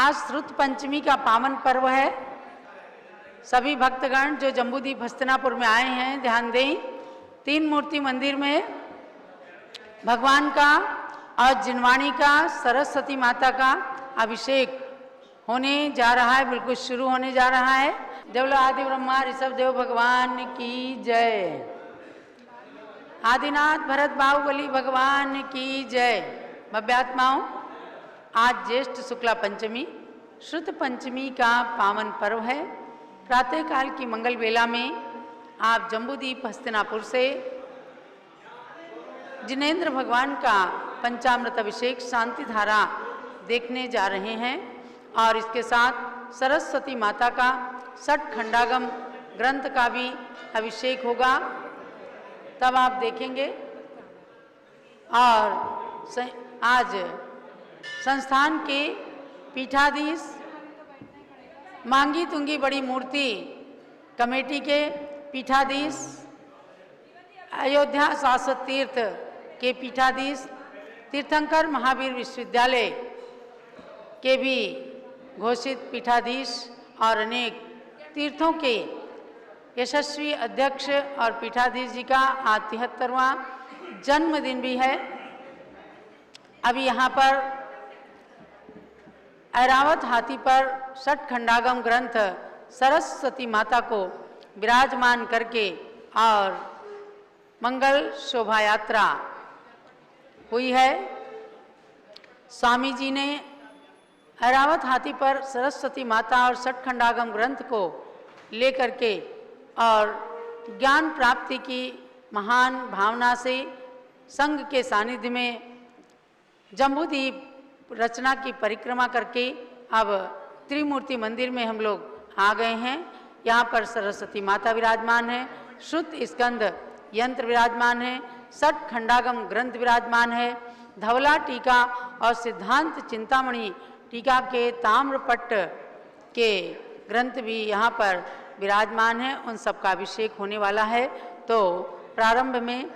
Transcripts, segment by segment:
आज श्रुत पंचमी का पावन पर्व है। सभी भक्तगण जो जम्बूद्वीप हस्तिनापुर में आए हैं ध्यान दें, तीन मूर्ति मंदिर में भगवान का और जिनवाणी का, सरस्वती माता का अभिषेक होने जा रहा है, बिल्कुल शुरू होने जा रहा है। देवलो आदि ब्रह्मा ऋषभ देव भगवान की जय। आदिनाथ भरत बाहुबली भगवान की जय। भव्यात्माओं, आज ज्येष्ठ शुक्ला पंचमी श्रुत पंचमी का पावन पर्व है। प्रातःकाल की मंगल बेला में आप जम्बूद्वीप हस्तिनापुर से जिनेंद्र भगवान का पंचामृत अभिषेक शांति धारा देखने जा रहे हैं और इसके साथ सरस्वती माता का षट खंडागम ग्रंथ का भी अभिषेक होगा, तब आप देखेंगे। और आज संस्थान के पीठाधीश मांगी तुंगी बड़ी मूर्ति कमेटी के पीठाधीश, अयोध्या शाश्वत तीर्थ के पीठाधीश, तीर्थंकर महावीर विश्वविद्यालय के भी घोषित पीठाधीश और अनेक तीर्थों के यशस्वी अध्यक्ष और पीठाधीश जी का आज 73वां जन्मदिन भी है। अभी यहाँ पर ऐरावत हाथी पर षट खंडागम ग्रंथ सरस्वती माता को विराजमान करके और मंगल शोभा यात्रा हुई है। स्वामी जी ने ऐरावत हाथी पर सरस्वती माता और षट खंडागम ग्रंथ को लेकर के और ज्ञान प्राप्ति की महान भावना से संघ के सानिध्य में जम्बूद्वीप रचना की परिक्रमा करके अब त्रिमूर्ति मंदिर में हम लोग आ गए हैं। यहाँ पर सरस्वती माता विराजमान है, श्रुत स्कंद यंत्र विराजमान है, षट खंडागम ग्रंथ विराजमान है, धवला टीका और सिद्धांत चिंतामणि टीका के ताम्रपट्ट के ग्रंथ भी यहाँ पर विराजमान है। उन सब का अभिषेक होने वाला है। तो प्रारंभ में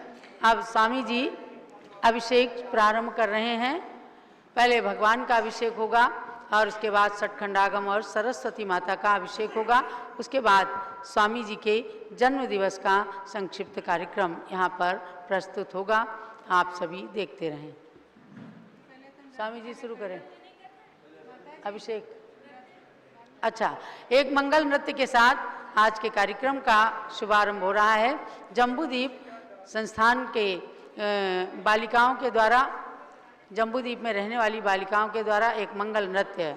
अब स्वामी जी अभिषेक प्रारंभ कर रहे हैं। पहले भगवान का अभिषेक होगा और उसके बाद षट खंडागम और सरस्वती माता का अभिषेक होगा। उसके बाद स्वामी जी के जन्म दिवस का संक्षिप्त कार्यक्रम यहाँ पर प्रस्तुत होगा। आप सभी देखते रहें। स्वामी जी शुरू करें अभिषेक। अच्छा, एक मंगल नृत्य के साथ आज के कार्यक्रम का शुभारंभ हो रहा है। जम्बूद्वीप संस्थान के बालिकाओं के द्वारा, जम्बूद्वीप में रहने वाली बालिकाओं के द्वारा एक मंगल नृत्य है।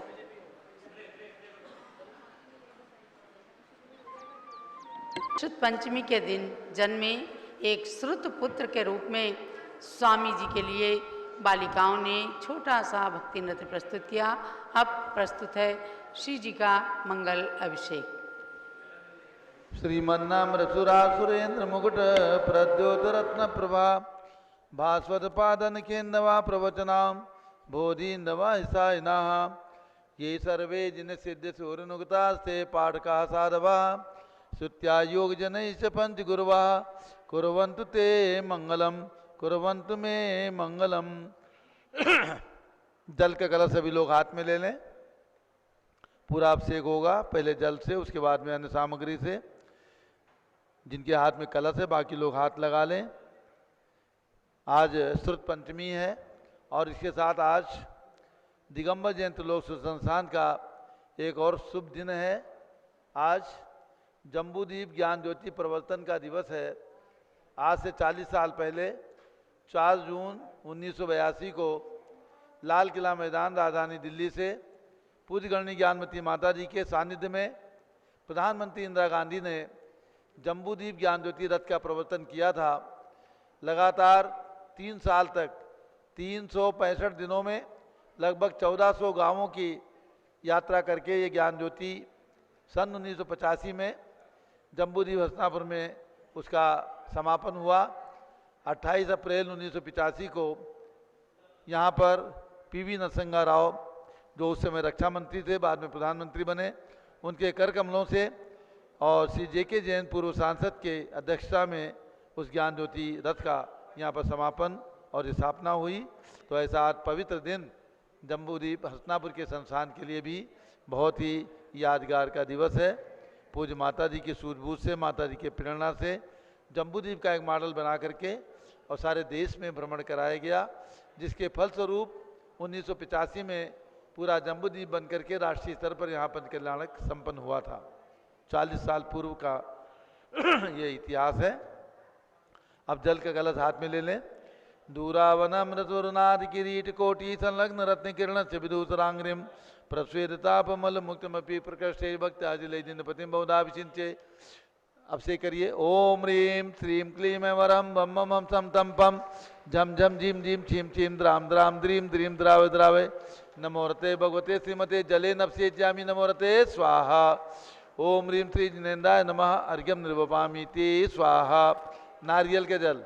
श्रुत पंचमी के दिन जन्मे एक श्रुत पुत्र के रूप में स्वामी जी के लिए बालिकाओं ने छोटा सा भक्ति नृत्य प्रस्तुत किया। अब प्रस्तुत है श्री जी का मंगल अभिषेक। श्रीमन्नामृसुरासुरेन्द्र मुकुट प्रद्योत रत्न प्रभा भास्वत पादन केन्दवा प्रवचनाम बोधिन्दवा हिसायिना ये सर्वे जिन सिद्ध सूर्यनुगतास्ते पाठका साधवा श्रुत्या योग जनैश्च पंच गुरुवा कुर्वन्तु ते मंगलम कुर्वन्तु मे मंगलम। जल का कलश सभी लोग हाथ में ले लें। पूरा अभिषेक होगा, पहले जल से, उसके बाद में अन्य सामग्री से। जिनके हाथ में कलश है बाकी लोग हाथ लगा लें। आज श्रुत पंचमी है और इसके साथ आज दिगंबर जयंती लोक संस्थान का एक और शुभ दिन है। आज जम्बूद्वीप ज्ञान ज्योति प्रवर्तन का दिवस है। आज से 40 साल पहले 4 जून 1982 को लाल किला मैदान राजधानी दिल्ली से पूज्य गणनी ज्ञानमती माता जी के सानिध्य में प्रधानमंत्री इंदिरा गांधी ने जम्बूद्वीप ज्ञान ज्योति रथ का प्रवर्तन किया था। लगातार 3 साल तक 365 दिनों में लगभग 1400 गांवों की यात्रा करके ये ज्ञान ज्योति सन 1985 में जम्बूद्वीप हस्तिनापुर में उसका समापन हुआ। 28 अप्रैल 1985 को यहाँ पर पीवी नरसिंहा राव, जो उस समय रक्षा मंत्री थे, बाद में प्रधानमंत्री बने, उनके कर कमलों से और श्री जे.के. जैन पूर्व सांसद के अध्यक्षता में उस ज्ञान ज्योति रथ का यहाँ पर समापन और स्थापना हुई। तो ऐसा आज पवित्र दिन जम्बूद्वीप हस्तिनापुर के संस्थान के लिए भी बहुत ही यादगार का दिवस है। पूज्य माता जी की सूझबूझ से, माता जी के प्रेरणा से जम्बूद्वीप का एक मॉडल बना करके और सारे देश में भ्रमण कराया गया, जिसके फलस्वरूप 1985 में पूरा जम्बूद्वीप बन करके राष्ट्रीय स्तर पर यहाँ पंच कल्याणक संपन्न हुआ था। 40 साल पूर्व का ये इतिहास है। अब जल का कलश हाथ में ले लें। दूरावनमृतुरनाद किरीट कोटि संलग्न रत्न किरण से विदूसरांग्रिम प्रस्वेदतापमल मुक्तमपि प्रकृष्टे भक्त आजिले जिनपतिम बहुधाभिषिंचे। अब से करिए। ओम ह्रीं श्रीं क्लीं वरम बम मम सम तम पम झम झम झीम झीम छीम छीम द्राम द्राम द्रीम द्रीम द्रावे द्रावे नमोरते भगवते श्रीमते जले नपसे ज्यामी नमोरते स्वाहा। ओम ह्रीं श्री जिनेन्द्राय नमः अर्घ्यम निर्वपामीति स्वाहा। नारियल के जल।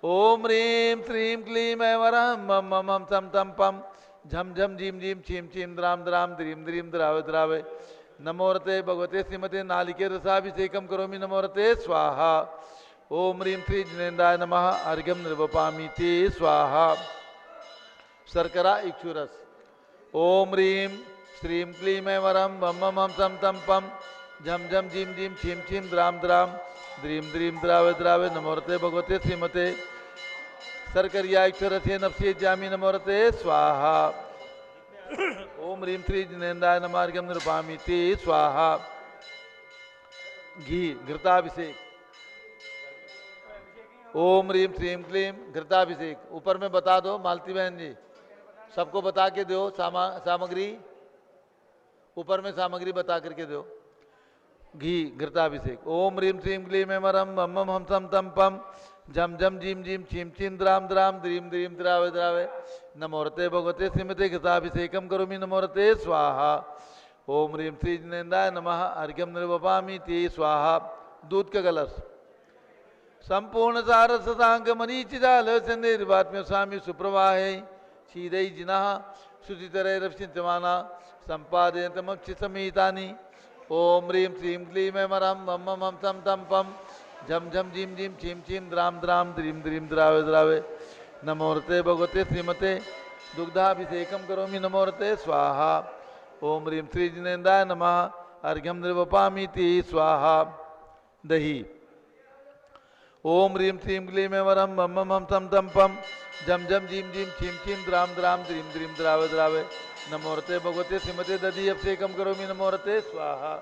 ओम ह्रीं श्रीं क्लीं वरम बम मम सम तम पम झम झम झीम झीम छीम छीम द्राम द्राम द्रीम द्रीम द्रावे द्रावे नमोरते भगवते श्रीमते नालिके रसाभिषेकम करोमि नमोरते स्वाहा। ओम ह्रीं श्री जिनेन्द्राय नमः अर्घ्यम निर्वपामीति स्वाहा। शर्करा इक्षुरस। ओम ह्रीं श्रीं क्लीं वरम बम मम सम तम पम झम झम झीम झीम छीम छीम द्राम द्राम द्रीम द्रीम द्रावे द्रावे नमोरते भगवते श्रीमते शर्करिया इक्षुरसे नपसे ज्यामी नमोरते स्वाहा। ओम ह्रीं श्री जिनेन्द्राय नमः अर्घ्यम निर्वपामीति स्वाहा। घी घृताभिषेक। ओम ह्रीं श्रीं क्लीं घृताभिषेक। ऊपर में बता दो मालती बहन जी, सबको बता के दो सामग्री, ऊपर में सामग्री बता करके दो। घी घृताभिषेक। ओम ह्रीं श्रीं क्लीं वरम बम मम सम तम पम झम झम झीम झीम छीम छीम द्राम द्राम द्रीम द्रीम द्रावे द्रावे नमोरते भगवते श्रीमते घृताभिषेकम करोमि नमोरते स्वाहा। ओम ह्रीं श्री जिनेन्द्राय नमः अर्घ्यम निर्वपामीति स्वाहा। दूध का कलश। संपूर्ण सार सतांग मरीचिजाल संदेर्वात्म्य स्वामी सुप्रवाहे क्षीरै जिनः शुचितरैरवसिंचमाना संपादयन्तमक्षि समीतानि। ओम ह्रीं श्रीं क्लीं वरम बम मम सम तम पम झम झम झीम झीम छीम छीम द्राम द्राम द्रीम द्रीम द्रावे द्रावे नमोरते भगवते श्रीमते दुग्धाभिषेकम करोमि नमोरते स्वाहा। ओम ह्रीं श्री जिनेन्द्राय नमः अर्घ्यम निर्वपामीति स्वाहा। दही। ओम ह्रीं श्रीं क्लीं वरम बम मम सम तम पम झम झम झीम झीम छीम छीम द्राम द्राम द्रीम द्रीम द्रावे द्रावे नमोरते भगवते श्रीमते दधी अभिषेकम करोमि नमोरते स्वाहा।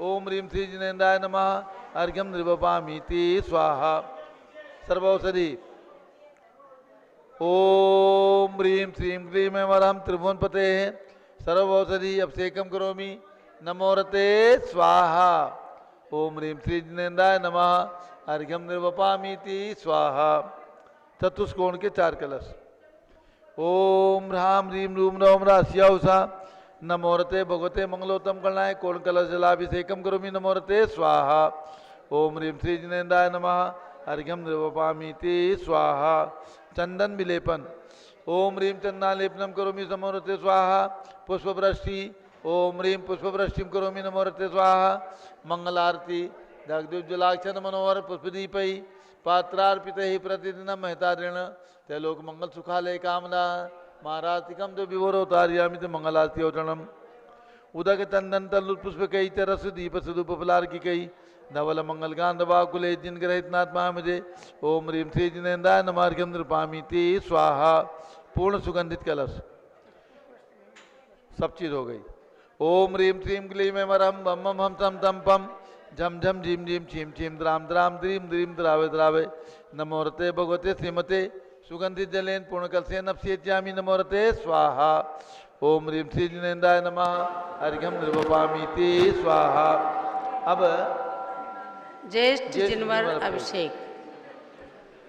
ओम ह्रीं श्री जिनेन्द्राय नमः अर्घ्यम निर्वपामीति स्वाहा। सर्वौषधि। ओम ह्रीं श्रीं क्लीं वरम त्रिभुवनपते सर्वौषधि अभिषेकम करोमि नमोरते स्वाहा। ओम ह्रीं श्री जिनेन्द्राय नमः अर्घ्यम निर्वपामीति स्वाहा। चतुष्कोण के 4 कलश। ओम ह्रां ह्रीं रूम रौम रास्यौषा नमोरते भगवते मंगलोत्तम गणाय कोण कलश जलाभिषेकम करोमि नमोरते स्वाहा। ओम ह्रीं श्री जिनेन्द्राय नमः अर्घ्यम निर्वपामीति स्वाहा। चंदन विलेपन। ओम ह्रीं चंदनालेपनम करोमि नमोरते स्वाहा। पुष्पवृष्टि। ओम ह्रीं पुष्पवृष्टिम करोमि नमोरते स्वाहा। मंगलारती। दग्धोज्ज्वलाक्षण मनोहर पुष्पदीपै पात्रार्पितैः प्रतिदिनं महतारेण तैलोक मंगल सुखालय कामना महारातिकम जो विभोरोतार्यामि तो मंगलारती औचणम। उदक चंदन तल्लुत पुष्पकै रस दीप सुदूपफलार्किकै धवल मंगल गांधवाकुले जिनग्रहितनात्मा मुझे। ओम ह्रीं श्री जिनेन्द्राय नमः अर्घ्यम निर्वपामीति स्वाहा। पूर्ण सुगंधित कलश। सब चीज हो गई। ओम ह्रीं श्रीं क्लीं वरम बम मम सम तम पम झम झम झीम झीम छीम छीम द्राम द्राम द्रीम द्रीम द्रावे द्रावे नमोरते भगवते श्रीमते सुगंधित जलेन पूर्ण कलसेन अपसेत्यामि नमोरते स्वाहा। ओम ह्रीं श्री जिनेन्द्राय नमः अर्घ्यम निर्वपामीति स्वाहा। अब ज्येष्ठ जिनवर अभिषेक।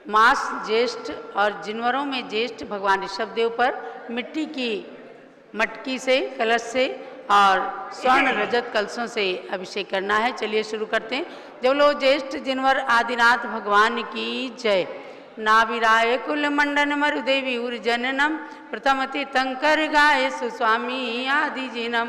मास ज्येष्ठ और जिनवरों में ज्येष्ठ भगवान ऋषभदेव पर मिट्टी की मटकी से, कलश से और स्वर्ण रजत कलशों से अभिषेक करना है। चलिए शुरू करते हैं। जब लोग ज्येष्ठ जिनवर आदिनाथ भगवान की जय। नाभिराय कुल मंडन मरुदेवी उर्जननम प्रथम तीर्थंकर गाय सुस्वामी आदि जिनम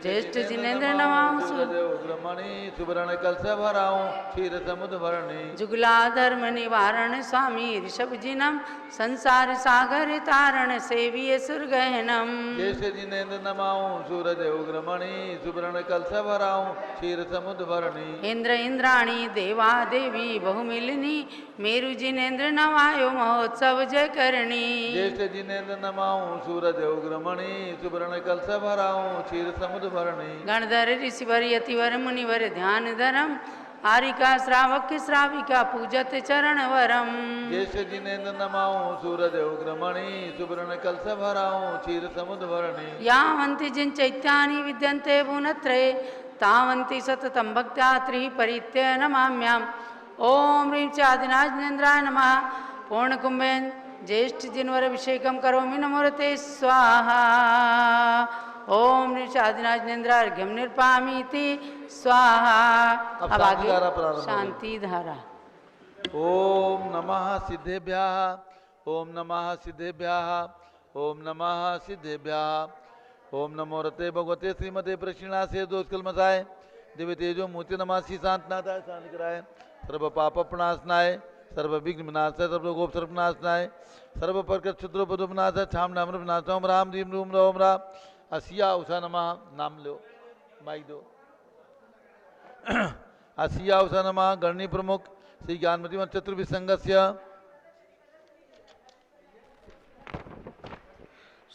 ज्येष्ठ जिनेन्द्र नमाम उग्रमणि सुवर्ण कलश भराऊं क्षीर समुद्र भरणी जुगला धर्म निवारण स्वामी ऋषभ जिनम संसार सागर तारण सेविय सुर गहनम ज्येष्ठ जिनेन्द्र नमाऊं सूरज उग्रमणि सुवर्ण कलश भराऊं क्षीर समुद्र भरणी इंद्र इंद्राणी देवा देवी बहुमिलिनी मेरु जिनेन्द्र नवायो महोत्सव जय करणी ज्येष्ठ जिनेन्द्र नमाऊं सूरज उग्रमणि सुवर्ण कलश भराऊं क्षीर समुद्र भरणी गणधर ऋषिवर यतिवर मुनिवर ध्यान धरम आरिका श्रावक श्राविका पूजत चरण वरम ज्येष्ठ जिनेन्द्र नमाऊं सूरज उग्रमणि सुवर्ण कलश भराऊं क्षीर समुद्र भरणी यावन्ति जिन चैत्यानि विद्यन्ते भुवनत्रये तावन्ति सततं भक्त्या त्रिः परित्य नमाम्याम् ओम ह्रीं च आदिनाथेन्द्राय नमः पूर्णकुंभेन ज्येष्ठ जिनवर अभिषेकम करोमि नमोरते स्वाहा ओम ह्रीं च आदिनाथेन्द्राय अर्घ्यं निर्पामीति स्वाहा अब आगे शांति धारा ओम नमः सिद्धेभ्यः ओम नमः सिद्धेभ्यः ओम नमः सिद्धेभ्यः ओम नमो रते भगवते श्रीमते प्रक्षिणासे दोषकलमसाय दिव्य तेजो मूर्ति नमासि शांतनाथाय शांति कराय सर्व पाप प्रणाशनाय सर्व विघ्न विनाशाय सर्व गोप सर्वनाशनाय सर्व प्रकट क्षुद्रोपदोपनाशाय छाम नाम विनाशोम राम दीम रूम रोम राम असिया उषा नमः नाम लो माइक दो असिया उषा नमः गणनी प्रमुख श्री ज्ञानमती मठ चतुर्विध संघस्य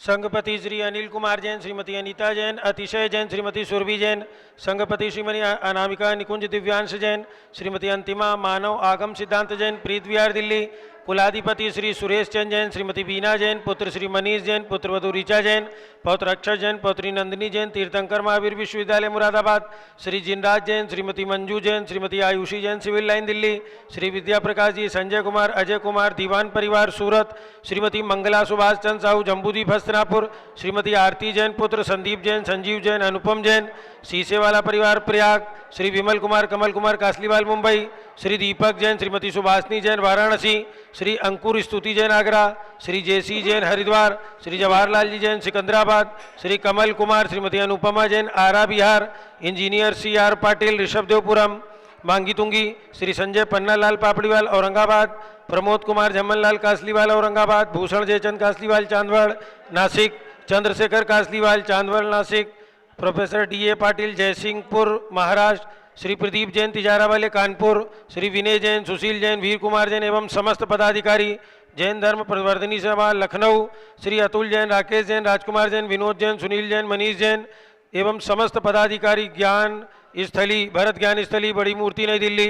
संघपति श्री अनिल कुमार जैन, श्रीमती अनीता जैन, अतिशय जैन, श्रीमती सुरभि जैन, संघपति श्रीमती अनामिका निकुंज दिव्यांश जैन, श्रीमती अंतिमा मानव आगम सिद्धांत जैन, प्रीत विहार दिल्ली, कुलाधिपति श्री सुरेश चंद जैन, श्रीमती बीना जैन, पुत्र श्री मनीष जैन, पुत्र वधु ऋचा जैन, पौत्र अक्षर जैन, पौत्री नंदिनी जैन, तीर्थंकर महावीर विश्वविद्यालय मुरादाबाद, श्री जिनराज जैन, श्रीमती मंजू जैन, श्रीमती आयुषी जैन, सिविल लाइन दिल्ली, श्री विद्या प्रकाश जी, संजय कुमार, अजय कुमार, दीवान परिवार सूरत, श्रीमती मंगला सुभाष चंद साहू जम्बूदीप हस्तनापुर, श्रीमती आरती जैन, पुत्र संदीप जैन, संजीव जैन, अनुपम जैन, सीसेवाला परिवार Prayag, Shri Vimal Kumar Kamal Kumar Kasliwal Mumbai, Shri Deepak Jain, Shrimati Subhashini Jain Varanasi, Shri Ankur Stuti Jain Agra, Shri J C Jain Haridwar, Shri Jawaharlal ji Jain Secunderabad, Shri Kamal Kumar, Shrimati Anupama Jain Arrah Bihar, engineer C R Patil Rishabhdevpuram Mangitungi, Shri Sanjay Pannalal Papdiwal Aurangabad, Pramod Kumar Jhammanlal Kasliwal Aurangabad, Bhushan Jaichand Kasliwal Chandwad Nashik, Chandrashekhar Kasliwal Chandwad Nashik, professor D A Patil Jaysingpur Maharashtra, Shri Pradeep Jain Tijara वाले कानपुर, श्री विनय जैन, सुशील जैन, वीर कुमार जैन एवं समस्त पदाधिकारी, जैन धर्म प्रवर्धनी सभा लखनऊ, श्री अतुल जैन, राकेश जैन, राजकुमार जैन, विनोद जैन, सुनील जैन, मनीष जैन एवं समस्त पदाधिकारी ज्ञान स्थली भरत ज्ञान स्थली बड़ी मूर्ति नई दिल्ली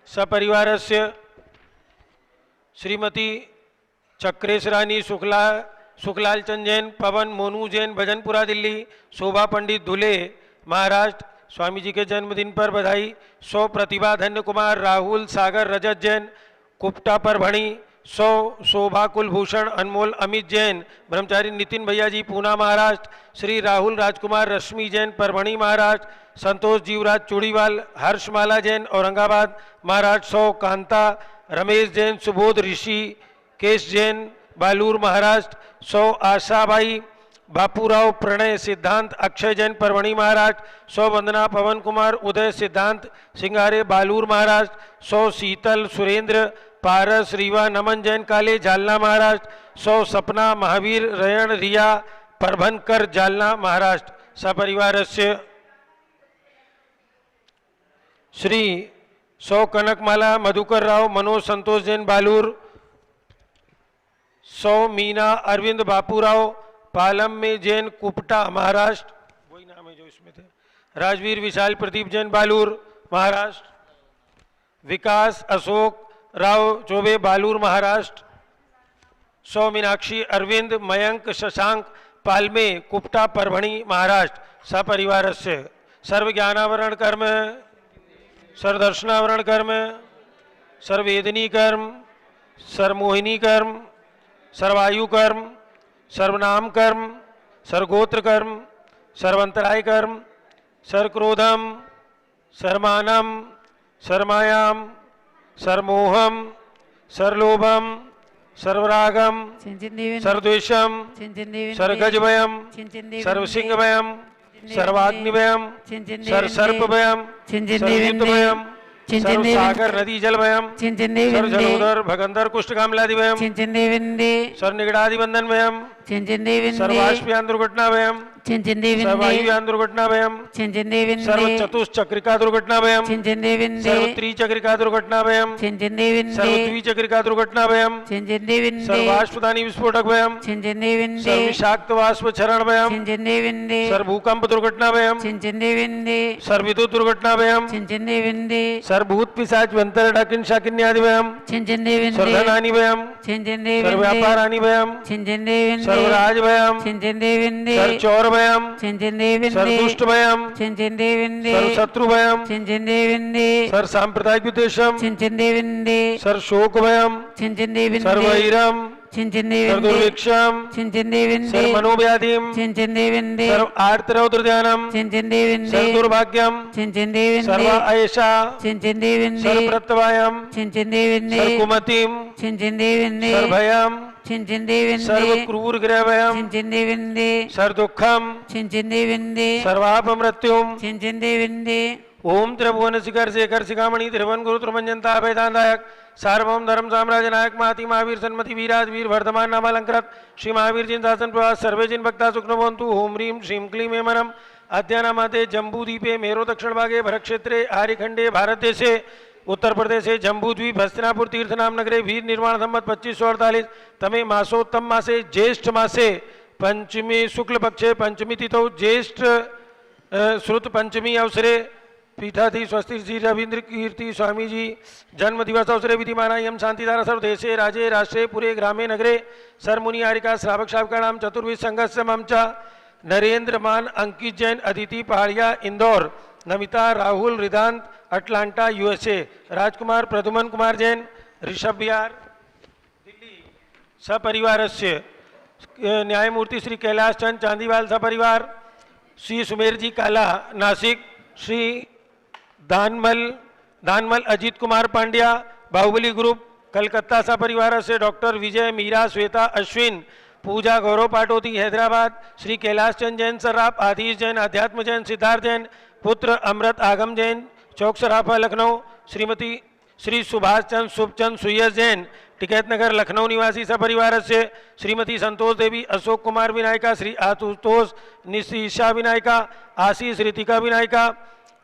सपरिवारस्य श्रीमती चक्रेश रानी सुखलाल चंद जैन, पवन मोनू जैन भजनपुरा दिल्ली, शोभा पंडित धुले महाराष्ट्र, स्वामी जी के जन्मदिन पर बधाई, सौ प्रतिभा धन्य कुमार, राहुल सागर रजत जैन कुप्टा परभणी, सौ शोभा कुलभूषण अनमोल अमित जैन, ब्रह्मचारी नितिन भैया जी पूना महाराष्ट्र, श्री राहुल राजकुमार रश्मि जैन परभणी महाराष्ट्र, संतोष जीवराज चूड़ीवाल, हर्षमाला जैन औरंगाबाद महाराष्ट्र, सौ कांता रमेश जैन, सुबोध ऋषि केश जैन बालूर महाराष्ट्र, सौ आशाबाई बापूराव प्रणय सिद्धांत अक्षय जैन परभणी महाराष्ट्र, सौ वंदना पवन कुमार उदय सिद्धांत सिंगारे बालूर महाराष्ट्र, सौ शीतल सुरेंद्र पारस रीवा नमन जैन काले जालना महाराष्ट्र, सौ सपना महावीर रयण रिया परभनकर जालना महाराष्ट्र सपरिवारस्य श्री सौ कनकमाला मधुकर राव मनोज संतोष जैन बालूर, सौ मीना अरविंद बापूराव पालम में जैन कुपटा महाराष्ट्र, वही नाम है जो इसमें थे, राजवीर विशाल प्रदीप जैन बालूर महाराष्ट्र, विकास अशोक राव चौबे बालूर महाराष्ट्र, सौ मीनाक्षी अरविंद मयंक शशांक पालमे कुपटा परभणी महाराष्ट्र सपरिवारस्य सर्व ज्ञानावरण कर्म, सर्वदर्शनावरण कर्म, सर्ववेदनी कर्म, सर्वमोहिनी कर्म, सर्वायु कर्म, सर्वनाम कर्म, सर्वगोत्र कर्म, सर्वंतराय कर्म, सर्वक्रोधम, सर्वमानम, सर्वमायाम, सर्वमोहम, सर्वलोभम, सर्वरागम चिंचिंदेवन सर्वद्वेषम चिंचिंदेवन सर्गजभयम चिंचिंदेवन सर्वसिंहभयम सर्वाग्निभयम सर्वसर्पभयम सर्वयुद्धभयम सर्वसागर नदी जलभयम सर्वजलोदर भगंदर कुष्ठकामलादिभयम चिंचिंदेवंदे सर्वनिगड़ादिबंधनभयम चिंचिंदेवंदे सर्वाश्वयान दुर्घटनाभयम चिंचिंदेवंदे सर्वायुयान दुर्घटनाभयम चिंचिंदेवंदे सर्वचतुश्चक्रिका दुर्घटनाभयम चिंचिंदेवंदे सर्वत्रिचक्रिका दुर्घटनाभयम चिंचिंदेवंदे सर्वद्विचक्रिका दुर्घटनाभयम चिंचिंदेवंदे सर्वाश्वदानी विस्फोटकभयम चिंचिंदेवंदे सर्वविषाक्त वाष्प क्षरणभयम चिंचिंदेवंदे सर्वभूकंप दुर्घटनाभयम चिंचिंदेवंदे सर्वविद्युत दुर्घटनाभयम चिंचिंदेवंदे सर्वभूत पिशाच व्यंतर डाकिन शाकिन्यादिभयम चिंचिंदेवंदे सर्वधनानिभयम चिंचिंदेवंदे सर्वव्यापारानिभयम चिंचिंदेवंदे सर्वराजभयम चिंचिंदेवंदे सर्वचौरभयम चिंचिंदेवंदे सर्वदुष्टभयम चिंचिंदेवंदे सर्वशत्रुभयम चिंचिंदेवंदे सर्वसांप्रदायिक विद्वेषम चिंचिंदेवंदे सर्वशोकभयम चिंचिंदेवंदे सर्ववैरम चिंचिंदेवंदे सर्वदुर्भिक्षम चिंचिंदेवंदे सर्वमनोव्याधिम चिंचिंदेवंदे सर्व आर्तरौद्रध्यानम चिंचिंदेवंदे सर्वदुर्भाग्यम चिंचिंदेवंदे सर्व आयशा चिंचिंदेवंदे सर्वप्रत्यवायम चिंचिंदेवंदे सर्वकुमतिम चिंचिंदेवंदे सर्वभयम चिंचिंदेवंदे सर्वक्रूर गृहभयम चिंचिंदेवंदे सर्वदुःखम चिंचिंदेवंदे सर्वापमृत्युम चिंचिंदेवंदे ओम त्रिभुवन शिखर शेखर शिखामणि त्रिभुवन गुरु त्रिभंजनता अभयदानदायक सार्वभौम धर्म साम्राज्य नायक महाति महावीर सन्मति वीराज वीर वर्धमान नामालंकृत श्री महावीर जिन शासन प्रवास सर्वे जिन भक्ता सुखनवंतु ओम ह्रीं श्रीं क्लीं एमनम अद्यानामाते जम्बूद्वीपे मेरो दक्षिण भागे भरतक्षेत्रे आर्यखंडे भारत देशे उत्तर प्रदेशे जम्बूद्वीप हस्तिनापुर तीर्थनाम नगरे वीर निर्माण संवत 2548 तमे मासोत्तम मासे ज्येष्ठ मासे पंचमी शुक्ल पक्षे पंचमी तिथौ ज्येष्ठ श्रुत पंचमी अवसरे पीठाधि स्वस्ति श्री रवींद्र कीर्ति स्वामी जी जन्म दिवस अवसरे विधिमानायम शांतिधारा सर्व देशे राजे राष्ट्रे पुरे ग्रामे नगरे सरमुनि आरिका श्रावक श्राविकाणाम चतुर्विध संघस्य ममचा नरेंद्र मान अंकित जैन अदिति पहाड़िया इंदौर नमिता राहुल रिदांत अटलांटा यूएसए राजकुमार प्रदुमन कुमार जैन ऋषभ बिहार दिल्ली सपरिवारस्य न्यायमूर्ति श्री कैलाश चंद चांदीवाल सपरिवार श्री सुमेर जी काला नासिक श्री दानमल अजीत कुमार पांड्या बाहुबली ग्रुप कलकत्ता सपरिवार से डॉक्टर विजय मीरा श्वेता अश्विन पूजा गौरव पाटोती हैदराबाद श्री कैलाश चंद जैन सर्राफ आधीश जैन अध्यात्म जैन सिद्धार्थ जैन पुत्र अमृत आगम जैन चौक सराफा लखनऊ श्रीमती श्री सुभाष चंद शुभचंद सुयस जैन टिकैत नगर लखनऊ निवासी सपरिवार से श्रीमती संतोष देवी अशोक कुमार विनायका श्री आशुतोष निशीशा विनायका आशीष रितिका विनायका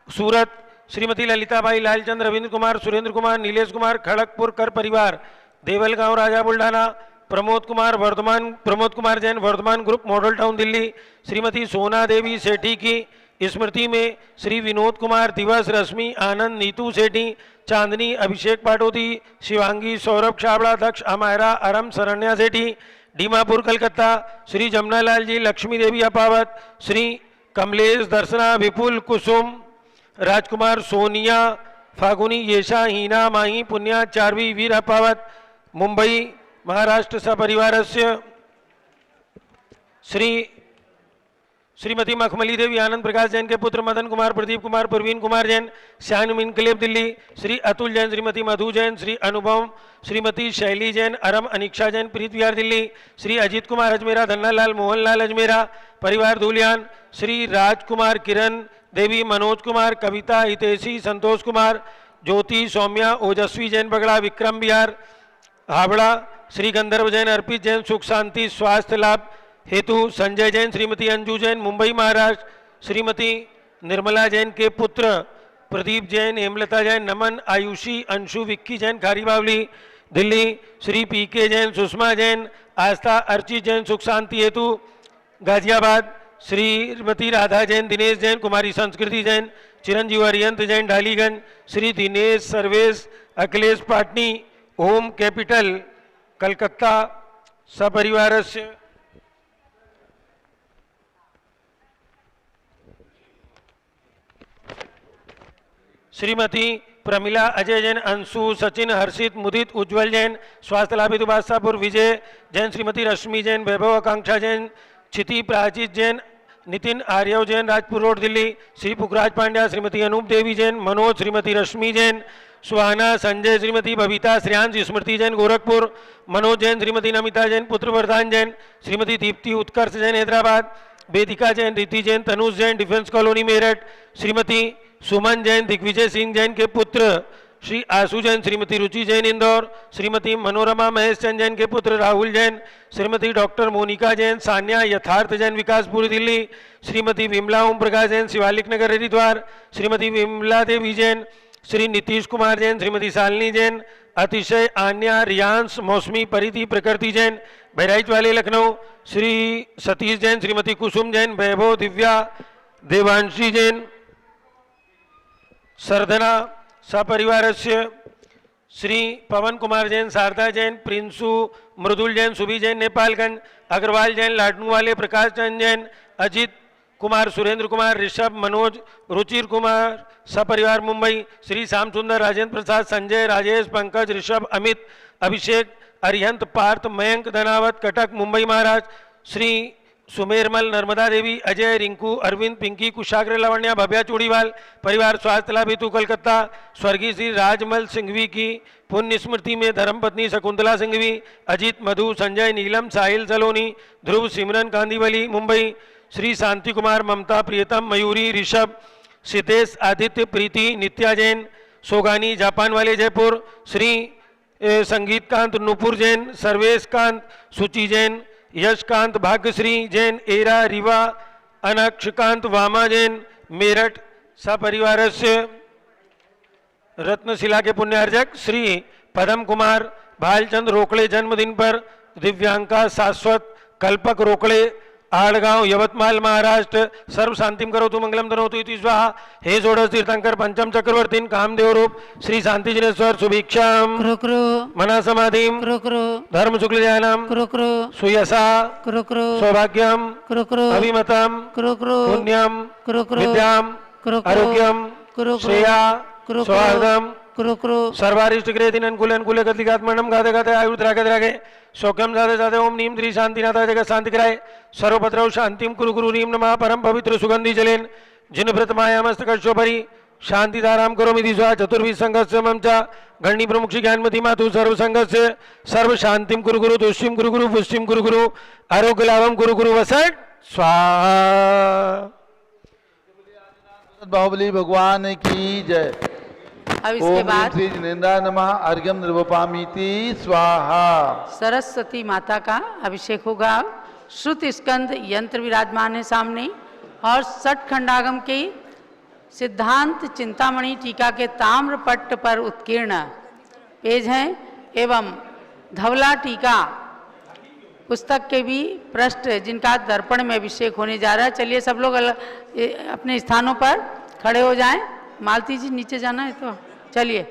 सूरत श्रीमती ललिताबाई लालचंद रविंद्र कुमार सुरेंद्र कुमार नीलेश कुमार खड़गपुर कर परिवार Deulgaon Raja Buldhana Pramod Kumar Jain Vardhaman group model town Delhi Shrimati Sona Devi सेठी की स्मृति में श्री विनोद कुमार दिवस रश्मि आनंद नीतू सेठी चांदनी अभिषेक पाटोदी शिवांगी सौरभ छाबड़ा दक्ष अमायरा अरम शरण्या सेठी डीमापुर कलकत्ता श्री जमुनालाल जी लक्ष्मी देवी अपावत श्री कमलेश दर्शना विपुल कुसुम राजकुमार सोनिया फागुनी येशा हीना माही पुण्या चारवी वीर अपावत मुंबई महाराष्ट्र सपरिवारस्य श्रीमती मखमली देवी आनंद प्रकाश जैन के पुत्र मदन कुमार प्रदीप कुमार प्रवीण कुमार जैन श्याम इनकलेब दिल्ली श्री अतुल जैन श्रीमती मधु जैन श्री अनुपम श्रीमती शैली जैन अरम अनिक्षा जैन प्रीत विहार दिल्ली श्री अजीत कुमार अजमेरा धन्नालाल मोहनलाल अजमेरा परिवार धूलियान श्री राजकुमार किरण देवी मनोज कुमार कविता हितेशी संतोष कुमार ज्योति सौम्या ओजस्वी जैन बगड़ा विक्रम बिहार हावड़ा श्री गंधर्व जैन अर्पित जैन सुख शांति स्वास्थ्य लाभ हेतु संजय जैन श्रीमती अंजू जैन मुंबई महाराष्ट्र श्रीमती निर्मला जैन के पुत्र प्रदीप जैन हेमलता जैन नमन आयुषी अंशु विक्की जैन खारी बावली दिल्ली श्री पी के जैन सुषमा जैन आस्था अर्चित जैन सुख शांति हेतु गाजियाबाद श्रीमती राधा जैन दिनेश जैन कुमारी संस्कृति जैन चिरंजीव अरियंत जैन ढालीगंज श्री दिनेश सर्वेश अखिलेश पाटनी होम कैपिटल कलकत्ता सपरिवारस्य श्रीमती प्रमिला अजय जैन अंशु सचिन हर्षित मुदित उज्ज्वल जैन स्वास्थ्य लाभित बादशाहपुर विजय जैन श्रीमती रश्मि जैन वैभव आकांक्षा जैन क्षिति प्राचित जैन नितिन आर्यव जैन राजपुर रोड दिल्ली श्री पुखराज पांड्या श्रीमती अनूप देवी जैन मनोज श्रीमती रश्मि जैन सुहाना संजय श्रीमती बबीता श्रेयांश स्मृति जैन गोरखपुर, मनोज जैन श्रीमती नमिता जैन पुत्र वरदान जैन, श्रीमती दीप्ति उत्कर्ष जैन हैदराबाद, वेदिका जैन रिति जैन तनुज जैन डिफेंस कॉलोनी मेरठ, श्रीमती सुमन जैन दिग्विजय सिंह जैन के पुत्र श्री आशु जैन, श्रीमती रुचि जैन इंदौर, श्रीमती मनोरमा महेश चंद जैन के पुत्र राहुल जैन, श्रीमती डॉक्टर मोनिका जैन सान्या यथार्थ जैन विकासपुरी दिल्ली, श्रीमती विमला ओम प्रकाश जैन शिवालिक नगर हरिद्वार, श्रीमती विमला देवी जैन, श्री नीतीश कुमार जैन, श्रीमती शालिनी जैन, अतिशय आन्या रियांश मौसमी परिधि प्रकृति जैन बहराइच वाले लखनऊ, श्री सतीश जैन, श्रीमती कुसुम जैन, वैभव दिव्या देवांशी जैन सरधना सपरिवारस्य, श्री पवन कुमार जैन शारदा जैन, प्रिंसु मृदुल जैन, सुबी जैन नेपालगंज, अग्रवाल जैन लाडनू वाले, प्रकाश चंद जैन, अजित कुमार, सुरेंद्र कुमार, ऋषभ, मनोज, रुचिर कुमार सपरिवार मुंबई, श्री श्याम सुंदर, राजेंद्र प्रसाद, संजय, राजेश, पंकज, ऋषभ, अमित, अभिषेक, अरिहंत, पार्थ, मयंक, धनावत, कटक मुंबई महाराज, श्री सुमेरमल, नर्मदा देवी, अजय, रिंकू, अरविंद, पिंकी, कुशाग्र, लावण्या, भव्या चूड़ीवाल परिवार स्वास्थ्य लाभ हेतु कलकत्ता, स्वर्गीय श्री राजमल सिंघवी की पुण्य स्मृति में धर्मपत्नी शकुंतला सिंघवी, अजीत, मधु, संजय, नीलम, साहिल सलोनी, ध्रुव, सिमरन कांदीवली मुंबई, श्री शांति कुमार, ममता, प्रियतम, मयूरी, ऋषभ, सितेश, आदित्य, प्रीति, नित्या जैन, सोगानी जापान वाले जयपुर, श्री संगीत कांत, नूपुर जैन, सर्वेश कांत, सुचि जैन, यशकांत, भाग्यश्री जैन, एरा, रिवा, अनक्षकांत, वामा जैन मेरठ सपरिवारस्य, रत्नशिला के पुण्यार्जक श्री पदम कुमार भालचंद रोकड़े जन्मदिन पर दिव्यांका शाश्वत कल्पक रोकड़े आड़गांव यवतमाल महाराष्ट्र, सर्व शांतिम करोतु मंगलम तनोतु इति स्वाहा, हे षोडश तीर्थंकर पंचम चक्रवर्तीन कामदेव रूप श्री शांति जिनेश्वर सुभिक्षाम कुरु कुरु मना समाधिम कुरु कुरु धर्म शुक्ल ज्ञानम कुरु कुरु सुयसा कुरु कुरु सौभाग्यम कुरु कुरु अभिमतम कुरु कुरु पुण्यम कुरु कुरु विद्याम कुरु कुरु आरोग्यम कुरु कुरु श्रेया कुरु सौहार्दम कुरु कुरु सर्वारिष्ट ग्रेदिन अनुकूल अनुकूल गतिगात्मनम गाते गाते आयुध रागे रागे सौख्यम जाते जाते ओम नीम त्रि शांति नाथा जगत शांति कराए सर्वपत्रौ शांतिम कुरु गुरु नीम नमः परम पवित्र सुगंधि जलेन जिन भृत मायामस्त कक्षोपरि शांति धाराम करोमि दिशा चतुर्भि संघस्य ममचा गणी प्रमुखी ज्ञानमति मातु सर्व संघस्य सर्व शांतिम कुरु गुरु तुष्टिम कुरु गुरु पुष्टिम कुरु गुरु आरोग्य लाभम कुरु गुरु वसट स्वाहा। बाहुबली भगवान की जय। अब इसके ओम बाद श्री जिनेन्द्राय नमः अर्घ्यम निर्वपामीति स्वाहा। सरस्वती माता का अभिषेक होगा। श्रुति स्कंद यंत्र विराजमान है सामने और सठ खंडागम के सिद्धांत चिंतामणि टीका के ताम्र पट्ट पर उत्कीर्ण पेज हैं एवं धवला टीका पुस्तक के भी पृष्ठ जिनका दर्पण में अभिषेक होने जा रहा है। चलिए सब लोग अपने स्थानों पर खड़े हो जाएं। मालती जी नीचे जाना है तो चलिए।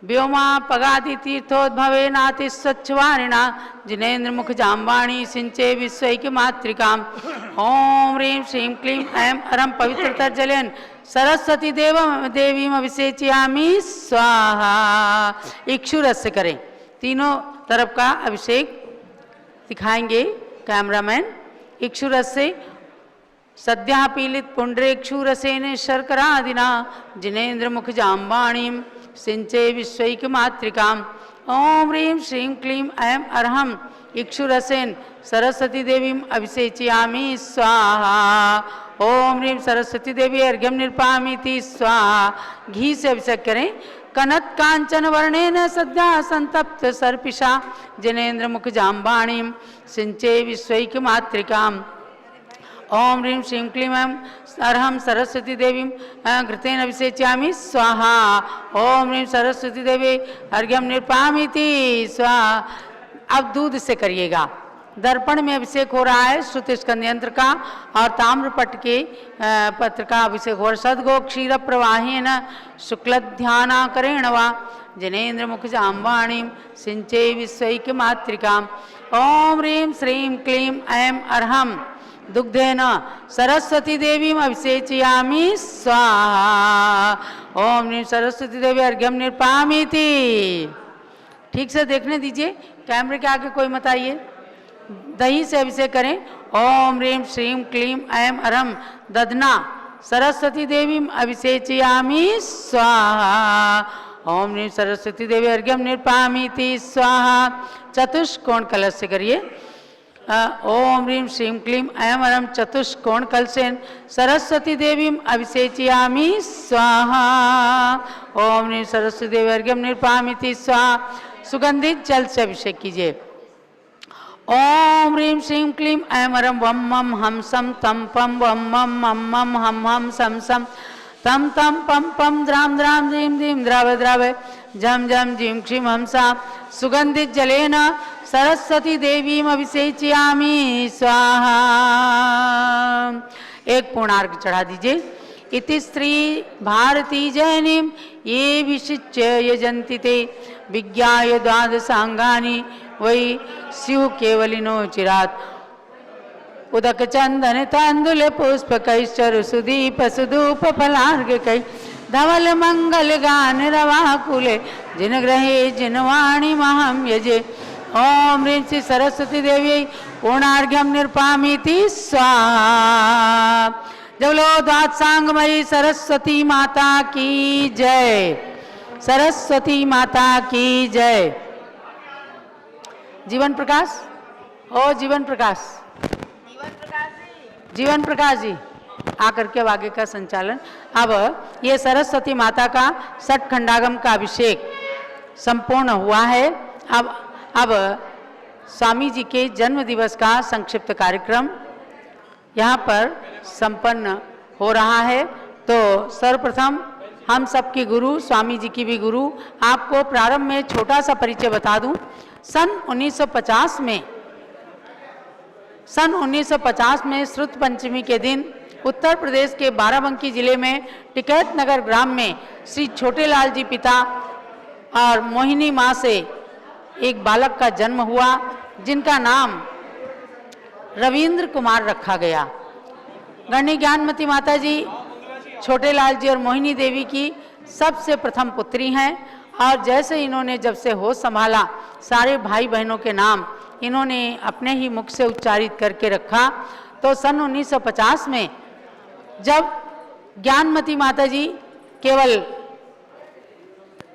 व्योमा पगादि तीर्थोद्भवे नाति स्वच्छवारिणा जिनेन्द्र मुख जाम्बाणी सिंचे विश्वैक्य मातृकाम ओम ह्रीं श्रीं क्लीं ऐं अरम पवित्रतर जलेन सरस्वती देवी अभिषेचयामि स्वाहा। इक्षुरस से करें। तीनों तरफ का अभिषेक दिखाएंगे कैमरामैन। इक्षुरस से सद्या पीलित पुंड्रेक्षुरसेन शर्करादिना जिनेन्द्र मुख जाम्बाणी सिंचे विश्वैक मातृकाम ओम ह्रीं श्रीं क्लीं ऐं अरहम इक्षुरसेन सरस्वती देवी अभिषेचयामि स्वाहा। ओम ह्रीं सरस्वती देवी अर्घ्यम निर्पामीति स्वाहा। घी से अभिषेक करें। कनत कांचन वर्णेन सद्या संतप्त सर्पिषा जिनेन्द्र मुख जाम्बाणी सिंचे विश्वैक मातृकाम ओम ह्रीं श्रीं क्लीं ऐं अरहम सरस्वती देवी घृतेन अभिषेचयामि स्वाहा। ओम ह्रीं सरस्वती देवी अर्घ्यम निर्पामीति स्वाहा। अब दूध से करिएगा। दर्पण में अभिषेक हो रहा है श्रुति स्कंद यंत्र का और ताम्रपट्ट के पत्र का अभिषेक हो रहा है। सदगो क्षीर प्रवाहेन शुक्ल ध्यानाकरेण वा जिनेन्द्र मुख जाम्बाणी सिंचे विश्वैक मातृकाम ओम ह्रीं श्रीं क्लीं ऐं अरहम दुग्धेन सरस्वती देवी अभिषेचयामि स्वाहा। ओम ह्रीं सरस्वती देवी अर्घ्यम निर्पामीति। ठीक से देखने दीजिए। कैमरे के आगे कोई मत आइए। दही से अभिषेक करें। ओम ह्रीं श्रीं क्लीं ऐं अरहम दधना सरस्वती देवी अभिषेचयामि स्वाहा। ओम ह्रीं सरस्वती देवी अर्घ्यम निर्पामीति स्वाहा। चतुष्कोण कलश से करिए। ओम ह्रीं श्रीं क्लीं ऐं वरं चतुष्कोण कलशेन सरस्वती देवी अभिषेचयामि स्वाहा। ओम ह्रीं सरस्वती देवी अर्घ्यम निर्पामीति स्वाहा। सुगंधित जल से अभिषेक कीजिए। ओम ह्रीं श्रीं क्लीं ऐं वरं वम मम हम सम तम पम वम मम मम मम हम हम सम सम तम तम पम पम द्राम द्राम ह्रीं ह्रीं द्राव द्राव झम झम झीं क्षीं हमसा। सुगंधित जलेन सरस्वती देवीम अभिषेचयामि स्वाहा। एक पूर्णार्घ चढ़ा दीजिए। इति स्त्री भारती जैनीम ये विशिच्य यजन्ति ते विज्ञाय द्वादशांगानि वै स्यु केवलिनो चिरात्। उदक चंदन तांदुल पुष्प कैश्चर सुदीप सुधूप फलार्घ कै धवल मंगल गान रवाकुले जिन ग्रहे जिनवाणी महम यजे। ओम ह्रीं श्री सरस्वती देवी पूर्णार्घ्यम निर्पामीति स्वाहा। जब लो द्वादशांगमयी सरस्वती माता की जय। सरस्वती माता की जय। जीवन प्रकाश ओ जीवन प्रकाश जीवन प्रकाश जी आकर के अब आगे का संचालन। अब ये सरस्वती माता का षट खंडागम का अभिषेक संपूर्ण हुआ है। अब स्वामी जी के जन्म दिवस का संक्षिप्त कार्यक्रम यहाँ पर संपन्न हो रहा है। तो सर्वप्रथम हम सबके गुरु स्वामी जी की भी गुरु आपको प्रारंभ में छोटा सा परिचय बता दूं। सन 1950 में श्रुत पंचमी के दिन उत्तर प्रदेश के बाराबंकी जिले में टिकैत नगर ग्राम में श्री छोटेलाल जी पिता और मोहिनी माँ से एक बालक का जन्म हुआ जिनका नाम रविंद्र कुमार रखा गया। गणनी ज्ञानमती माता जी छोटेलाल जी और मोहिनी देवी की सबसे प्रथम पुत्री हैं और जैसे इन्होंने जब से होश संभाला सारे भाई बहनों के नाम इन्होंने अपने ही मुख से उच्चारित करके रखा। तो सन 1950 में जब ज्ञानमती माता जी केवल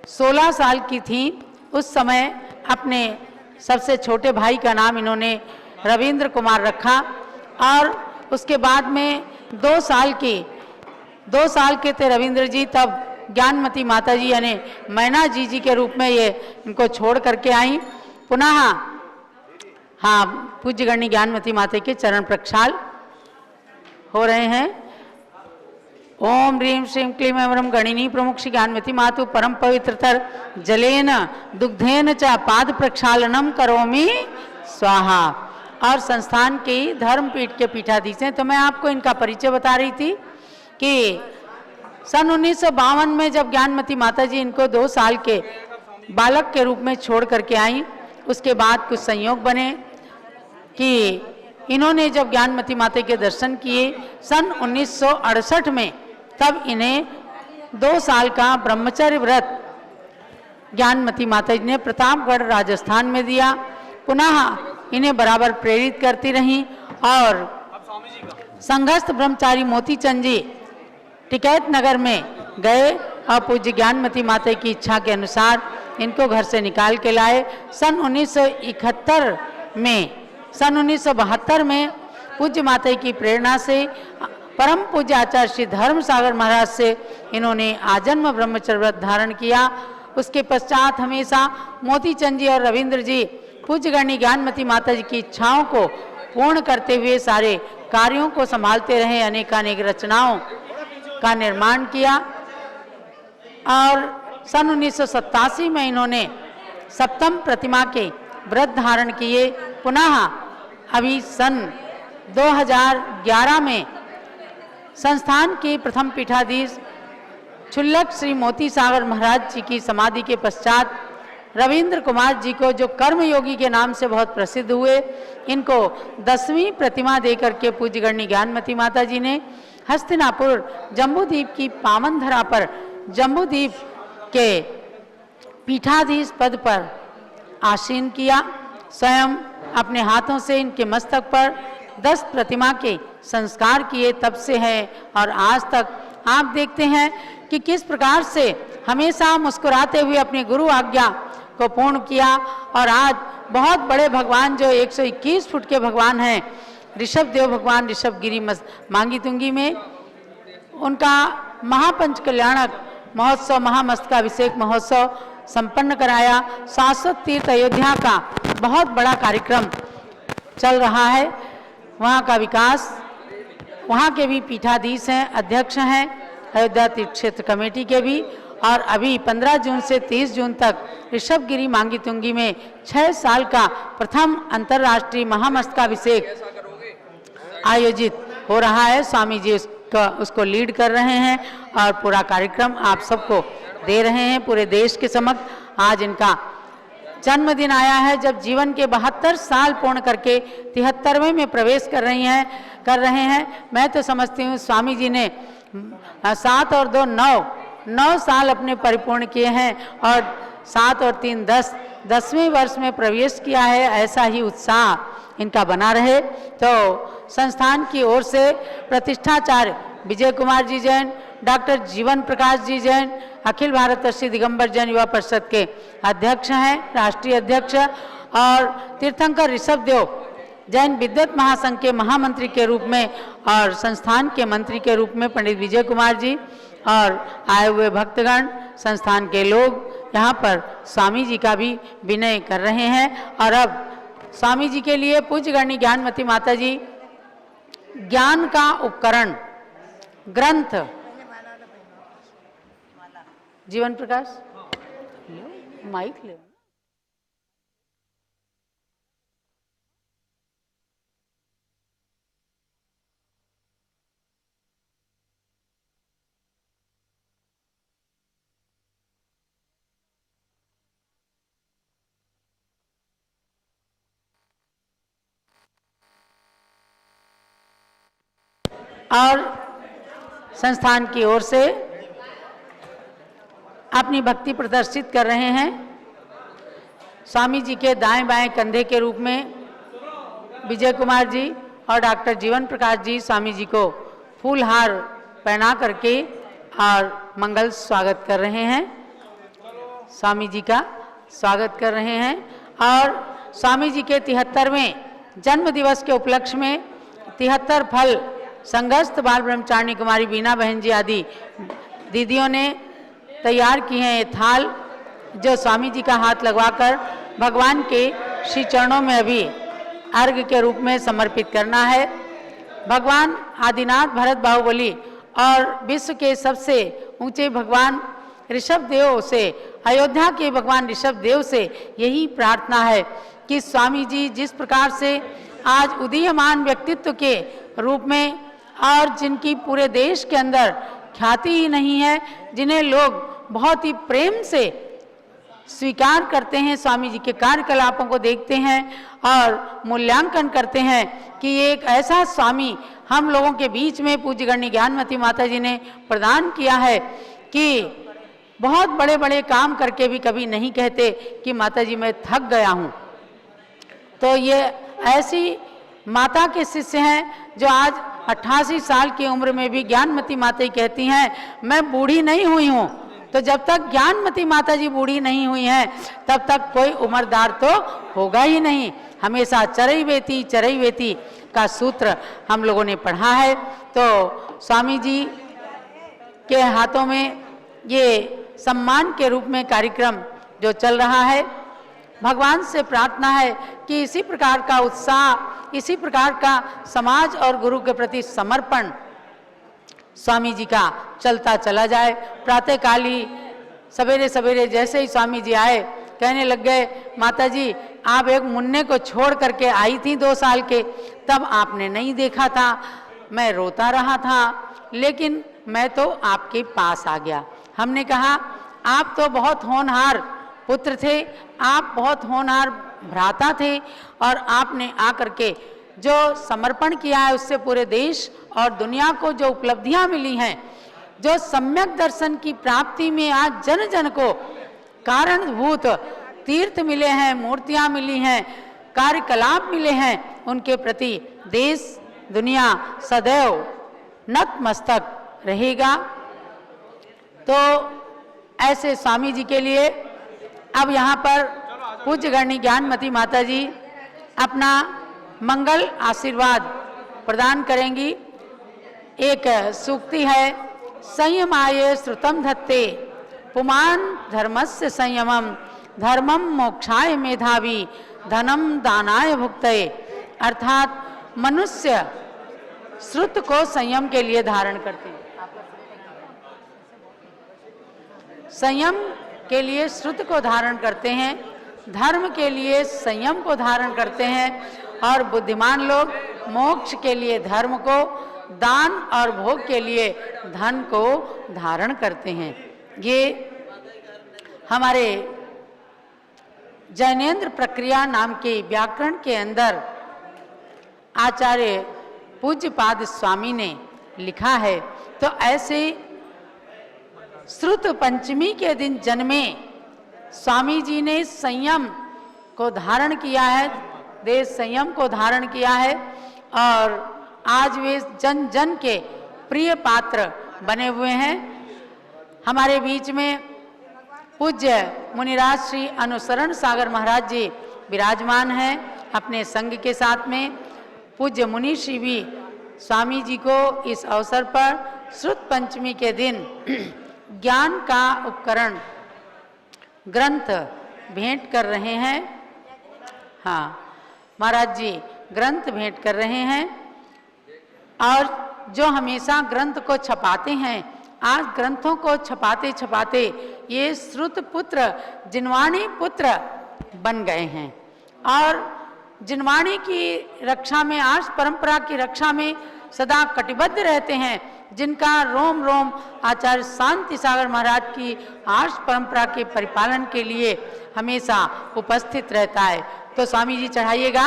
16 साल की थीं उस समय अपने सबसे छोटे भाई का नाम इन्होंने रविंद्र कुमार रखा और उसके बाद में 2 साल के थे रविंद्र जी तब ज्ञानमती माता जी यानी मैना जी के रूप में ये इनको छोड़ करके आई। पुनः हाँ पूज्य गणनी ज्ञानमती माता के चरण प्रक्षाल हो रहे हैं। ओम ह्रीं श्रीं क्लीं ऐं वरं गणिनी प्रमुख श्री ज्ञानमती मातु परम पवित्रतर जलेन दुग्धेन च पाद प्रक्षालनम करोमि स्वाहा। और संस्थान की धर्मपीठ के पीठाधीश हैं। तो मैं आपको इनका परिचय बता रही थी कि सन 1952 में जब ज्ञानमती माता जी इनको 2 साल के बालक के रूप में छोड़ करके आई उसके बाद कुछ संयोग बने कि इन्होंने जब ज्ञानमती माता के दर्शन किए सन 1968 में तब इन्हें 2 साल का ब्रह्मचर्य व्रत ज्ञानमती माता जी ने प्रतापगढ़ राजस्थान में दिया। पुनः इन्हें बराबर प्रेरित करती रहीं और संघस्थ ब्रह्मचारी मोतीचंद जी टिकैत नगर में गए और पूज्य ज्ञानमती माता की इच्छा के अनुसार इनको घर से निकाल के लाए। सन 1972 में पूज्य माता की प्रेरणा से परम पूज्य आचार्य श्री धर्म सागर महाराज से इन्होंने आजन्म ब्रह्मचर्य व्रत धारण किया। उसके पश्चात हमेशा मोतीचंद जी और रविंद्र जी पूज्य गणनी ज्ञानमती माता जी की इच्छाओं को पूर्ण करते हुए सारे कार्यों को संभालते रहे। अनेकानेक रचनाओं का निर्माण किया और सन 1987 में इन्होंने सप्तम प्रतिमा के व्रत धारण किए। पुनः अभी सन 2011 में संस्थान के प्रथम पीठाधीश क्षुल्लक श्री मोती सागर महाराज जी की समाधि के पश्चात रविंद्र कुमार जी को जो कर्मयोगी के नाम से बहुत प्रसिद्ध हुए इनको 10वीं प्रतिमा देकर के पूज्य गणनी ज्ञानमती माता जी ने हस्तिनापुर जम्बूद्वीप की पावन धरा पर जम्बूद्वीप के पीठाधीश पद पर आसीन किया। स्वयं अपने हाथों से इनके मस्तक पर 10 प्रतिमा के संस्कार किए तब से है और आज तक आप देखते हैं कि किस प्रकार से हमेशा मुस्कुराते हुए अपनी गुरु आज्ञा को पूर्ण किया। और आज बहुत बड़े भगवान जो 121 फुट के भगवान हैं, ऋषभ देव भगवान ऋषभगिरी मांगी तुंगी में, उनका महापंच कल्याणक महोत्सव, महामस्तकाभिषेक महोत्सव संपन्न कराया। शाश्वत तीर्थ अयोध्या का बहुत बड़ा कार्यक्रम चल रहा है। वहाँ का विकास, वहाँ के भी पीठाधीश हैं, अध्यक्ष हैं अयोध्या तीर्थ क्षेत्र कमेटी के भी। और अभी 15 जून से 30 जून तक ऋषभगिरी मांगी तुंगी में 6 साल का प्रथम अंतर्राष्ट्रीय महामस्तकाभिषेक आयोजित हो रहा है। स्वामी जी उसको लीड कर रहे हैं और पूरा कार्यक्रम आप सबको दे रहे हैं पूरे देश के समक्ष। आज इनका जन्मदिन आया है, जब जीवन के 72 साल पूर्ण करके 73वें में प्रवेश कर रहे हैं। मैं तो समझती हूँ स्वामी जी ने 7 और 2 9 साल अपने परिपूर्ण किए हैं और 7 और 3 10वें वर्ष में प्रवेश किया है। ऐसा ही उत्साह इनका बना रहे। तो संस्थान की ओर से प्रतिष्ठाचार्य विजय कुमार जी जैन, डॉक्टर जीवन प्रकाश जी जैन अखिल भारत श्री दिगंबर जैन युवा परिषद के अध्यक्ष हैं, राष्ट्रीय अध्यक्ष, और तीर्थंकर ऋषभ देव जैन विद्वत महासंघ के महामंत्री के रूप में और संस्थान के मंत्री के रूप में पंडित विजय कुमार जी और आए हुए भक्तगण, संस्थान के लोग यहाँ पर स्वामी जी का भी विनय कर रहे हैं। और अब स्वामी जी के लिए पूज्य गणनी ज्ञानमती माता जी ज्ञान का उपकरण ग्रंथ जीवन प्रकाश माइक ले। और संस्थान की ओर से अपनी भक्ति प्रदर्शित कर रहे हैं। स्वामी जी के दाएं बाएं कंधे के रूप में विजय कुमार जी और डॉक्टर जीवन प्रकाश जी स्वामी जी को फूलहार पहना करके और मंगल स्वागत कर रहे हैं, स्वामी जी का स्वागत कर रहे हैं। और स्वामी जी के 73वें जन्म दिवस के उपलक्ष्य में 73 फल संघस्थ बाल ब्रह्मचारिणी कुमारी बीना बहन जी आदि दीदियों ने तैयार किए हैं। ये थाल जो स्वामी जी का हाथ लगवाकर भगवान के श्री चरणों में अभी अर्घ्य के रूप में समर्पित करना है। भगवान आदिनाथ भरत बाहुबली और विश्व के सबसे ऊंचे भगवान ऋषभ देव से, अयोध्या के भगवान ऋषभ देव से यही प्रार्थना है कि स्वामी जी जिस प्रकार से आज उदीयमान व्यक्तित्व के रूप में और जिनकी पूरे देश के अंदर ख्याति ही नहीं है, जिन्हें लोग बहुत ही प्रेम से स्वीकार करते हैं, स्वामी जी के कार्यकलापों को देखते हैं और मूल्यांकन करते हैं कि ये एक ऐसा स्वामी हम लोगों के बीच में पूज्य गणनी ज्ञानमती माता जी ने प्रदान किया है कि बहुत बड़े बड़े काम करके भी कभी नहीं कहते कि माता जी मैं थक गया हूँ। तो ये ऐसी माता के शिष्य हैं जो आज 88 साल की उम्र में भी ज्ञानमती माता ही कहती हैं मैं बूढ़ी नहीं हुई हूँ। तो जब तक ज्ञानमती माता जी बूढ़ी नहीं हुई हैं तब तक कोई उम्रदार तो होगा ही नहीं। हमेशा चरई वेती का सूत्र हम लोगों ने पढ़ा है। तो स्वामी जी के हाथों में ये सम्मान के रूप में कार्यक्रम जो चल रहा है, भगवान से प्रार्थना है कि इसी प्रकार का उत्साह, इसी प्रकार का समाज और गुरु के प्रति समर्पण स्वामी जी का चलता चला जाए। प्रातःकाल ही सवेरे सवेरे जैसे ही स्वामी जी आए कहने लग गए माता जी आप एक मुन्ने को छोड़ करके आई थी 2 साल के, तब आपने नहीं देखा था, मैं रोता रहा था, लेकिन मैं तो आपके पास आ गया। हमने कहा आप तो बहुत होनहार पुत्र थे, आप बहुत होनहार भ्राता थे और आपने आकर के जो समर्पण किया है उससे पूरे देश और दुनिया को जो उपलब्धियां मिली हैं, जो सम्यक दर्शन की प्राप्ति में आज जन जन को कारणभूत तीर्थ मिले हैं, मूर्तियां मिली हैं, कार्यकलाप मिले हैं, उनके प्रति देश दुनिया सदैव नतमस्तक रहेगा। तो ऐसे स्वामी जी के लिए अब यहाँ पर पूज्य गणी ज्ञानमती माता जी अपना मंगल आशीर्वाद प्रदान करेंगी। एक सूक्ति है, संयमाय श्रुतम धत्ते पुमान धर्मस्य संयमम धर्मम मोक्षाय मेधावी धनम दानाय भुक्तये। अर्थात मनुष्य श्रुत को संयम के लिए धारण करते हैं, संयम के लिए श्रुत को धारण करते हैं, धर्म के लिए संयम को धारण करते हैं, और बुद्धिमान लोग मोक्ष के लिए धर्म को, दान और भोग के लिए धन को धारण करते हैं। ये हमारे जैनेन्द्र प्रक्रिया नाम के व्याकरण के अंदर आचार्य पूज्यपाद स्वामी ने लिखा है। तो ऐसे श्रुत पंचमी के दिन जन्मे स्वामी जी ने संयम को धारण किया है, देश संयम को धारण किया है, और आज वे जन जन के प्रिय पात्र बने हुए हैं। हमारे बीच में पूज्य मुनिराज श्री अनुसरण सागर महाराज जी विराजमान हैं अपने संघ के साथ में। पूज्य मुनिश्री भी स्वामी जी को इस अवसर पर श्रुत पंचमी के दिन ज्ञान का उपकरण ग्रंथ भेंट कर रहे हैं। हाँ, महाराज जी ग्रंथ भेंट कर रहे हैं, और जो हमेशा ग्रंथ को छपाते हैं, आज ग्रंथों को छपाते छपाते ये श्रुत पुत्र जिनवाणी पुत्र बन गए हैं, और जिनवाणी की रक्षा में, आर्ष परंपरा की रक्षा में सदा कटिबद्ध रहते हैं, जिनका रोम रोम आचार्य शांति सागर महाराज की आर्ष परंपरा के परिपालन के लिए हमेशा उपस्थित रहता है। तो स्वामी जी चढ़ाइएगा।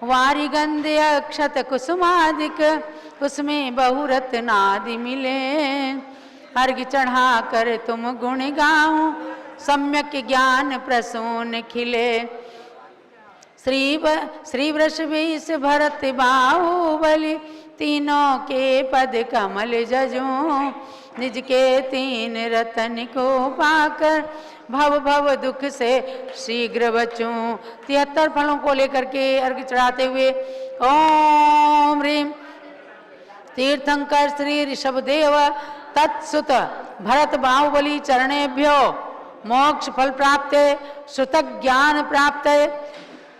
वारी गंधे अक्षत कुसुमादिक उसमें बहुरत्नादि मिले, अर्घ चढ़ा कर तुम गुण गाऊं सम्यक ज्ञान प्रसून खिले। श्री वृषभीष भरत बाहुबली तीनों के पद कमल जजूं, निज के तीन रतन को पाकर भव भव दुख से शीघ्र बचूं। 73 फलों को लेकर के अर्घ चढ़ाते हुए ओम ह्रीम तीर्थंकर श्री ऋषभदेव तत्सुत भरत बाहुबली चरणेभ्यो मोक्ष फल प्राप्त श्रुत ज्ञान प्राप्त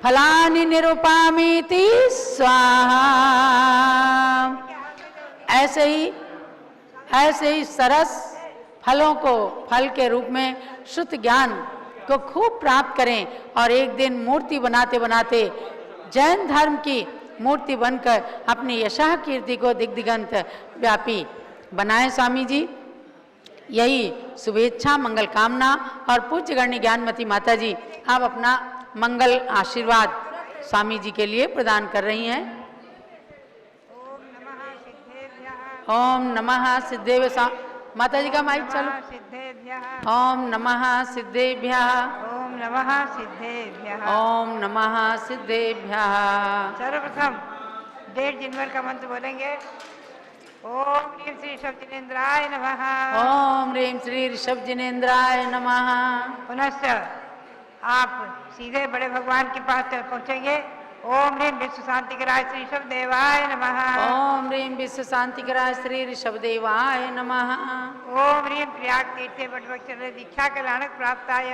फलानि निरूपामीति स्वाहा। ऐसे ही सरस फलों को फल के रूप में शुद्ध ज्ञान को खूब प्राप्त करें, और एक दिन मूर्ति बनाते बनाते जैन धर्म की मूर्ति बनकर अपनी यशः कीर्ति को दिग्दिगंत व्यापी बनाए। स्वामी जी यही शुभेच्छा मंगल कामना, और पूज्य गण्य ज्ञानमती माता जी आप अपना मंगल आशीर्वाद स्वामी जी के लिए प्रदान कर रही हैं। ओम नमः सिद्धेभ्यः। माता जी का माइक चलो। ओम नमः सिद्धेभ्यः। ओम नमः सिद्धेभ्यः। ओम नमः सिद्धेभ्यः। सर्वप्रथम 1.5 जनवर का मंत्र बोलेंगे। ओम ह्रीं श्री ऋषभ जिनेन्द्राय नमः। ओम ह्रीं श्री ऋषभ जिनेन्द्राय नमः। पुनश्च आप सीधे बड़े भगवान के पास चल पहुँचेंगे। ओम ह्रीं विश्व शांतिकराय श्री ऋषभ देवाय नमः। ओम ह्रीं विश्व शांतिकराय श्री ऋषभ देवाय नमः। ओम ह्रीं प्रयाग तीर्थे वटवृक्षतले दीक्षा कल्याणक प्राप्ताय।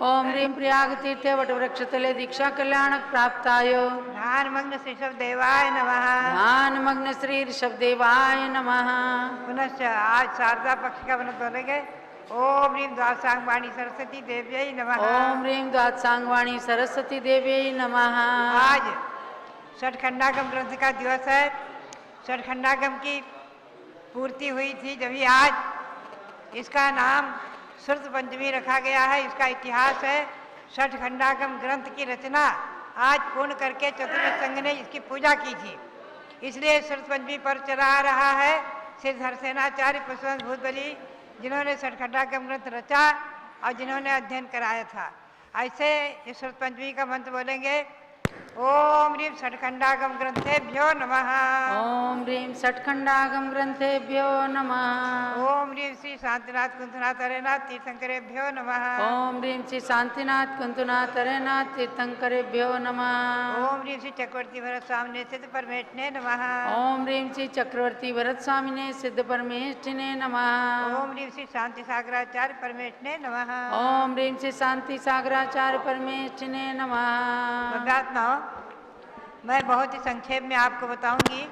ओम ह्रीं प्रयाग तीर्थे वटवृक्षतले दीक्षा कल्याणक प्राप्ताय। ध्यानमग्न श्री ऋषभ देवाय नमः। ध्यानमग्न श्री ऋषभ देवाय नमः। पुनश्च आज शारदा पक्ष का व्रत बोलेंगे। ओम ह्रीं द्वादशांगवाणी सरस्वती देव्यै नमः। ओम ह्रीं द्वादशांगवाणी सरस्वती देव्यै नमः। आज षटखंडागम ग्रंथ का दिवस है। षटखंडागम की पूर्ति हुई थी जब ही आज इसका नाम श्रुत पंचमी रखा गया है। इसका इतिहास है, षटखंडागम ग्रंथ की रचना आज पूर्ण करके चतुर्वेद संघ ने इसकी पूजा की थी, इसलिए श्रुत पंचमी पर चला आ रहा है। श्री धरसेनाचार्य पुष्पवंश भूतबली जिन्होंने षटखंडागम ग्रंथ रचा और जिन्होंने अध्ययन कराया था। ऐसे इस श्रुत पंचमी का मंत्र बोलेंगे। ओम ह्रीं षट्खंडागम ग्रंथेभ्यो नमः। ओम ह्रीं षट्खंडागम ग्रंथेभ्यो नमः। ओम ह्रीं श्री शांतिनाथ कुंतनाथ हरेनाथ तीर्थंकरेभ्यो नमः। ओम ह्रीं श्री शांतिनाथ कुंतनाथ हरेनाथ तीर्थंकरेभ्यो नमः। ओम ह्रीं श्री चक्रवर्ती भरत स्वामिने सिद्ध परमेष्ठिने नमः। ओम ह्रीं श्री चक्रवर्ती भरत स्वामिने सिद्ध परमेष्ठिने नमः। ओम ह्रीं श्री शांति सागराचार्य परमेष्ठिने नमः। ओम ह्रीं श्री शांति सागराचार्य परमेष्ठिने नमः। भव्यात्माओं, मैं बहुत ही संक्षेप में आपको बताऊंगी।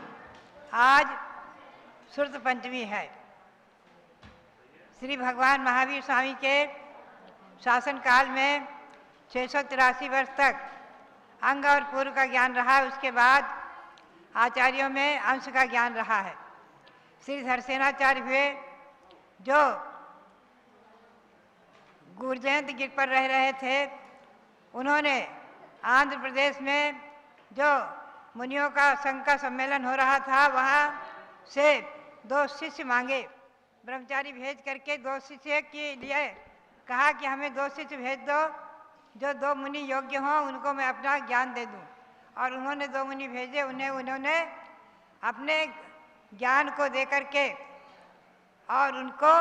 आज सुर्त पंचमी है। श्री भगवान महावीर स्वामी के शासन काल में 683 वर्ष तक अंग और पूर्व का ज्ञान रहा। उसके बाद आचार्यों में अंश का ज्ञान रहा है। श्री धरसेनाचार्य हुए, जो गुरजयंत गिर पर रह रहे थे। उन्होंने आंध्र प्रदेश में जो मुनियों का संघ का सम्मेलन हो रहा था, वहाँ से 2 शिष्य मांगे। ब्रह्मचारी भेज करके 2 शिष्य के लिए कहा कि हमें 2 शिष्य भेज दो, जो 2 मुनि योग्य हों, उनको मैं अपना ज्ञान दे दूं। और उन्होंने 2 मुनि भेजे। उन्होंने अपने ज्ञान को दे करके और उनको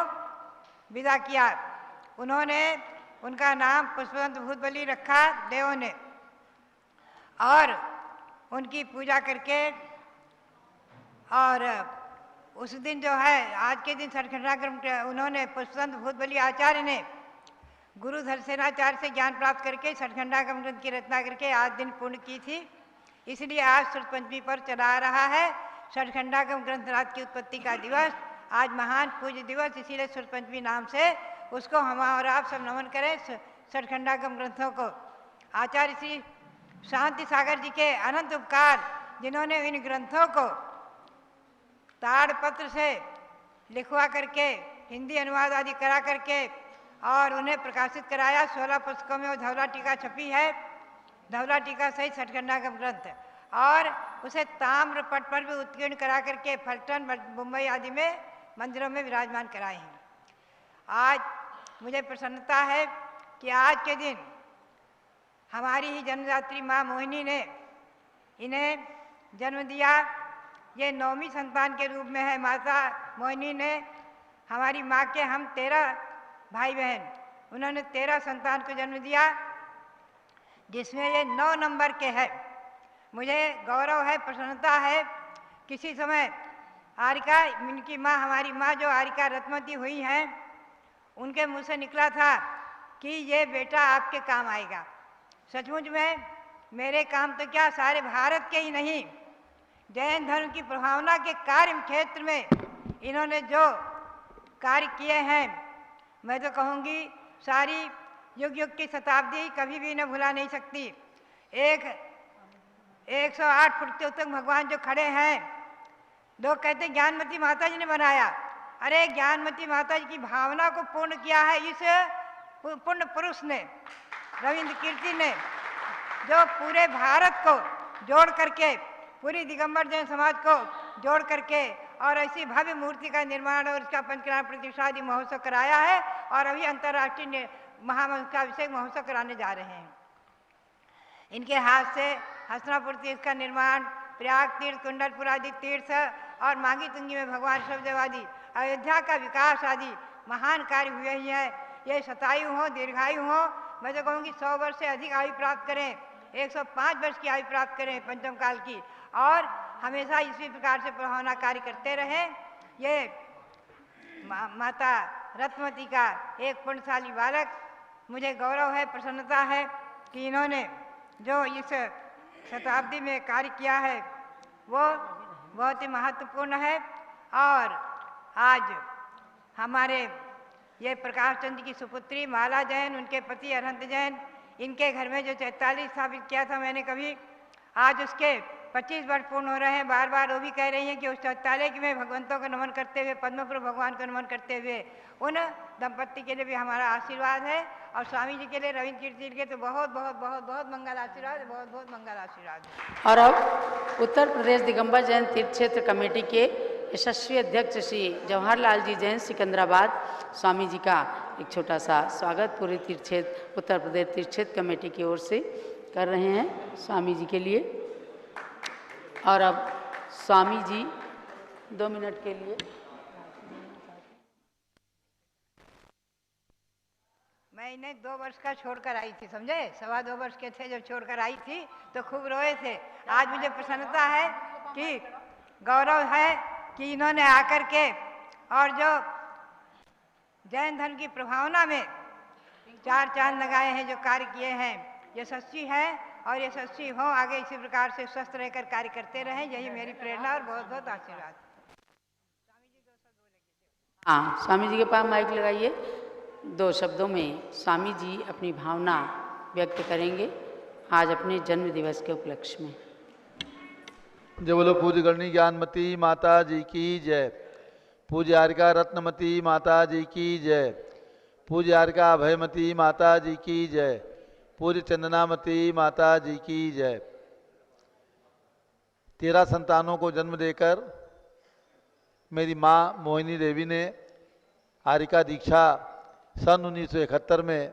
विदा किया। उन्होंने उनका नाम पुष्पवंत भूतबली रखा देवों ने, और उनकी पूजा करके, और उस दिन जो है, आज के दिन षट्खंडागम उन्होंने पुष्पवंत भूतबली आचार्य ने गुरु धरसेनाचार्य से ज्ञान प्राप्त करके षट्खंडागम ग्रंथ की रचना करके आज दिन पूर्ण की थी। इसलिए आज सुर्त पंचमी पर चला आ रहा है षट्खंडागम ग्रंथराज की उत्पत्ति का दिवस। आज महान पूज्य दिवस, इसीलिए सुर्त पंचमी नाम से उसको हम और आप सब नमन करें षट्खंडागम ग्रंथों को। आचार्य श्री शांति सागर जी के अनंत उपकार, जिन्होंने इन ग्रंथों को ताड़पत्र से लिखवा करके, हिंदी अनुवाद आदि करा करके और उन्हें प्रकाशित कराया। 16 पुस्तकों में वो धवला टीका छपी है। धवला टीका सहित षट्खंडागम ग्रंथ, और उसे ताम्र पट पर भी उत्कीर्ण करा करके फलटन, मुंबई आदि में मंदिरों में विराजमान कराए हैं। आज मुझे प्रसन्नता है कि आज के दिन हमारी ही जन्मदात्री माँ मोहिनी ने इन्हें जन्म दिया। ये 9वीं संतान के रूप में है। माता मोहिनी ने, हमारी माँ के हम 13 भाई बहन, उन्होंने 13 संतान को जन्म दिया, जिसमें ये 9 नंबर के है। मुझे गौरव है, प्रसन्नता है। किसी समय आरिका, इनकी माँ, हमारी माँ जो आरिका रत्नवती हुई हैं, उनके मुँह से निकला था कि ये बेटा आपके काम आएगा। सचमुच में मेरे काम तो क्या, सारे भारत के ही नहीं, जैन धर्म की प्रभावना के कार्य क्षेत्र में इन्होंने जो कार्य किए हैं, मैं तो कहूँगी सारी युग युग की शताब्दी कभी भी न भुला नहीं सकती। 108 फुट तक भगवान जो खड़े हैं, लोग कहते ज्ञानमती माता जी ने बनाया। अरे ज्ञानमती माता जी की भावना को पूर्ण किया है इस पुण्य पुरुष ने, रविंद्र कीर्ति ने, जो पूरे भारत को जोड़ करके, पूरी दिगंबर जैन समाज को जोड़ करके और ऐसी भव्य मूर्ति का निर्माण और उसका पंचकराम प्रतिष्ठा आदि महोत्सव कराया है। और अभी अंतर्राष्ट्रीय महामंत्राभिषेक महोत्सव कराने जा रहे हैं। इनके हाथ से हस्तिनापुर तीर्थ का निर्माण, प्रयाग तीर्थ, कुंडलपुर आदि तीर्थ और मांगी तुंगी में भगवान ऋषभदेव आदि, अयोध्या का विकास आदि महान कार्य हुए ही हैं। ये शतायु हों, दीर्घायु हों, मैं तो कहूँगी 100 वर्ष से अधिक आयु प्राप्त करें, 105 वर्ष की आयु प्राप्त करें पंचम काल की, और हमेशा इसी प्रकार से प्रभावना कार्य करते रहें। ये माता रत्नवती का एक पुण्यशाली बालक, मुझे गौरव है, प्रसन्नता है कि इन्होंने जो इस शताब्दी में कार्य किया है वो बहुत ही महत्वपूर्ण है। और आज हमारे ये प्रकाश चंद्र की सुपुत्री माला जैन, उनके पति अरहंत जैन, इनके घर में जो 44 स्थापित किया था मैंने कभी, आज उसके 25 वर्ष पूर्ण हो रहे हैं। बार बार वो भी कह रही हैं कि उस 44 में भगवंतों को नमन करते हुए, पद्मपुर भगवान को नमन करते हुए उन दंपत्ति के लिए भी हमारा आशीर्वाद है। और स्वामी जी के लिए, रविंद्र कीर्ति जी के तो बहुत बहुत बहुत बहुत मंगल आशीर्वाद, बहुत बहुत मंगल आशीर्वाद है। और अब उत्तर प्रदेश दिगंबर जैन तीर्थ क्षेत्र कमेटी के यशस्वी अध्यक्ष श्री जवाहरलाल जी जैन सिकंदराबाद स्वामी जी का एक छोटा सा स्वागत पूरे तीर्थ क्षेत्र, उत्तर प्रदेश तीर्थ क्षेत्र कमेटी की ओर से। कर रहे हैं स्वामी जी के लिए। और अब स्वामी जी 2 मिनट के लिए। मैं इन्हें 2 वर्ष का छोड़कर आई थी, समझे, 2.25 वर्ष के थे जब छोड़कर आई थी तो खूब रोए थे। आज मुझे प्रसन्नता है कि गौरव है कि इन्होंने आकर के और जो जैन धर्म की प्रभावना में 4 चांद लगाए हैं, जो कार्य किए हैं, यशस्वी है और यशस्वी हो, आगे इसी प्रकार से स्वस्थ रहकर कार्य करते रहें, यही मेरी प्रेरणा और बहुत बहुत आशीर्वाद। हाँ, स्वामी जी के पास माइक लगाइए। 2 शब्दों में स्वामी जी अपनी भावना व्यक्त करेंगे आज अपने जन्म दिवस के उपलक्ष्य में। जय बोलो पूज्य गणनी ज्ञानमती माता जी की जय। पूज्य आर्यका रत्नमती माता जी की जय। पूज्य आर्यका अभयमती माता जी की जय। पूज्य चंदनामती माता जी की जय। 13 संतानों को जन्म देकर मेरी माँ मोहिनी देवी ने आर्यका दीक्षा सन 1971 में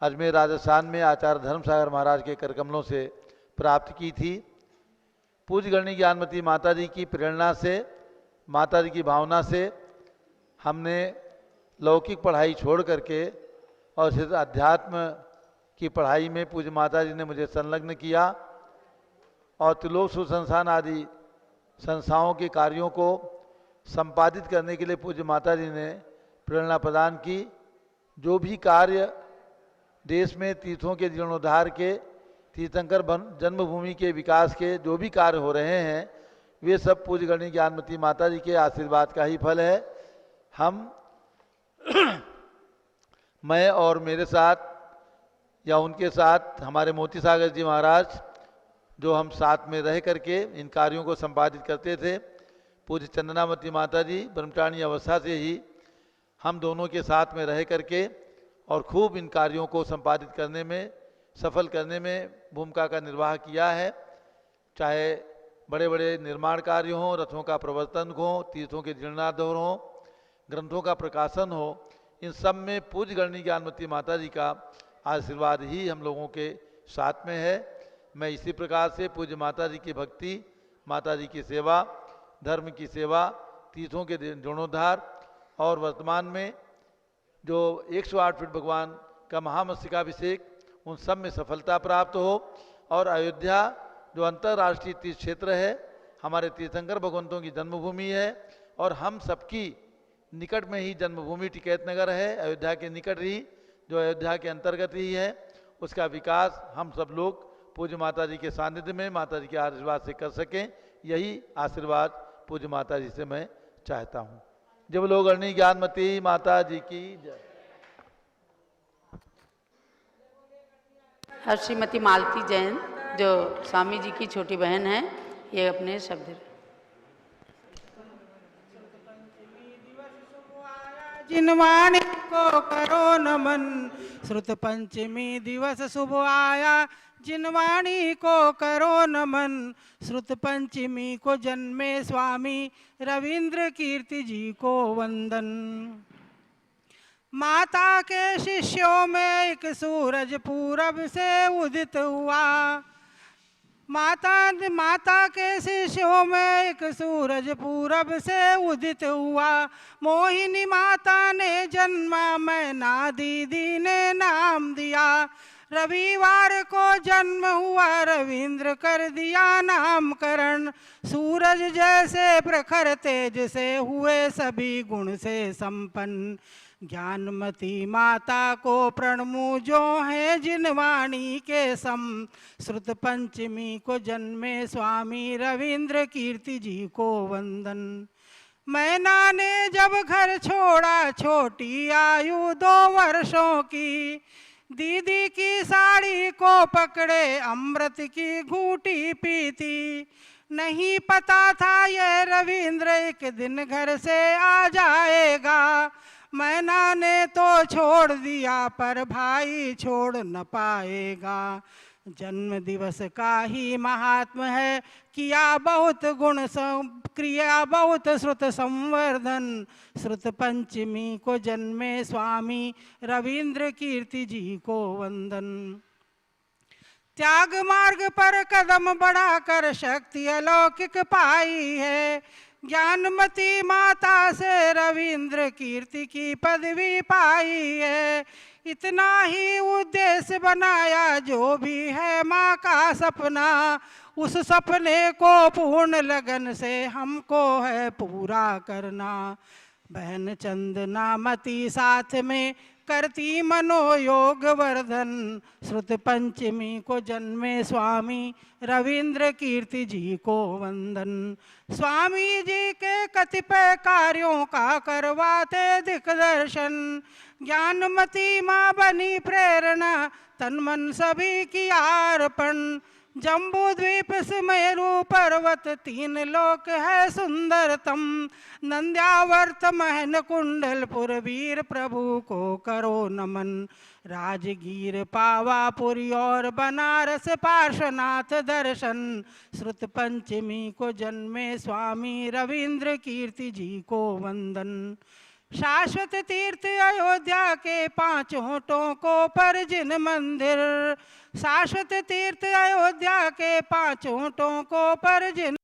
अजमेर राजस्थान में आचार्य धर्मसागर महाराज के करकमलों से प्राप्त की थी। पूज्य गणनी ज्ञानमती माता जी की प्रेरणा से, माता जी की भावना से हमने लौकिक पढ़ाई छोड़ करके और सिर्फ अध्यात्म की पढ़ाई में पूज्य माता जी ने मुझे संलग्न किया और त्रिलोक सुख संस्थान आदि संस्थाओं के कार्यों को संपादित करने के लिए पूज्य माता जी ने प्रेरणा प्रदान की। जो भी कार्य देश में तीर्थों के जीर्णोद्धार के, तीर्थंकर जन्मभूमि के विकास के जो भी कार्य हो रहे हैं, वे सब पूज्य गणनी ज्ञानमती माता जी के आशीर्वाद का ही फल है। हम मैं और मेरे साथ या उनके साथ हमारे मोती सागर जी महाराज, जो हम साथ में रह करके इन कार्यों को संपादित करते थे। पूज्य चंदनामती माता जी ब्रह्मचारिणी अवस्था से ही हम दोनों के साथ में रह करके और खूब इन कार्यों को संपादित करने में, सफल करने में भूमिका का निर्वाह किया है। चाहे बड़े बड़े निर्माण कार्य हों, रथों का प्रवर्तन हो, तीर्थों के जीर्णोद्धार हो, ग्रंथों का प्रकाशन हो, इन सब में पूज्य गणनी ज्ञानमती माता जी का आशीर्वाद ही हम लोगों के साथ में है। मैं इसी प्रकार से पूज्य माता जी की भक्ति, माता जी की सेवा, धर्म की सेवा, तीर्थों के जीर्णोद्धार और वर्तमान में जो 108 फीट भगवान का महामस्तकाभिषेक, उन सब में सफलता प्राप्त हो और अयोध्या जो अंतर्राष्ट्रीय तीर्थ क्षेत्र है, हमारे तीर्थंकर भगवंतों की जन्मभूमि है और हम सबकी निकट में ही जन्मभूमि टिकैत नगर है, अयोध्या के निकट ही, जो अयोध्या के अंतर्गत ही है, उसका विकास हम सब लोग पूज्य माता जी के सानिध्य में माता जी के आशीर्वाद से कर सकें, यही आशीर्वाद पूज्य माता जी से मैं चाहता हूँ। जब लोग गणनी ज्ञानमती माता जी की जय। और श्रीमती मालती जैन जो स्वामी जी की छोटी बहन है, ये अपने शब्द। जिनवाणी को करो नमन, श्रुत पंचमी दिवस शुभ आया, जिनवाणी को करो नमन, श्रुत पंचमी को जन्मे स्वामी रविंद्र कीर्ति जी को वंदन। माता के शिष्यों में एक सूरज पूरब से उदित हुआ, माता के शिष्यों में एक सूरज पूरब से उदित हुआ, मोहिनी माता ने जन्मा, मैना दीदी ने नाम दिया, रविवार को जन्म हुआ, रविंद्र कर दिया नामकरण, सूरज जैसे प्रखर तेज से हुए सभी गुण से संपन्न, ज्ञानमती माता को प्रणमु जो है जिनवाणी के सम, श्रुत पंचमी को जन्मे स्वामी रविंद्र कीर्ति जी को वंदन। मैना ने जब घर छोड़ा छोटी आयु 2 वर्षों की, दीदी की साड़ी को पकड़े अमृत की घूंटी पीती, नहीं पता था ये रविंद्र एक दिन घर से आ जाएगा, मैना ने तो छोड़ दिया पर भाई छोड़ न पाएगा, जन्म दिवस का ही महात्म है, किया बहुत गुण क्रिया बहुत श्रुत संवर्धन, श्रुत पंचमी को जन्मे स्वामी रविंद्र कीर्ति जी को वंदन। त्याग मार्ग पर कदम बढ़ाकर शक्ति अलौकिक पाई है। ज्ञानमती माता से रविंद्र कीर्ति की पदवी पाई है। इतना ही उद्देश्य बनाया जो भी है माँ का सपना, उस सपने को पूर्ण लगन से हमको है पूरा करना। बहन चंदनामती साथ में करती मनोयोग वर्धन, श्रुत पंचमी को जन्मे स्वामी रविंद्र कीर्ति जी को वंदन। स्वामी जी के कतिपय कार्यों का करवाते दिग्दर्शन, ज्ञानमती माँ बनी प्रेरणा, तन मन सभी की अर्पण। जम्बू द्वीप सुमेरु पर्वत तीन लोक है सुंदरतम, नंद्यावर्त महन कुंडलपुर वीर प्रभु को करो नमन। राजगीर पावापुरी और बनारस पार्श्वनाथ दर्शन, श्रुत पंचमी को जन्मे स्वामी रविंद्र कीर्ति जी को वंदन। शाश्वत तीर्थ अयोध्या के 5 होठों को पर जिन मंदिर, शाश्वत तीर्थ अयोध्या के 5 होठों को पर जिन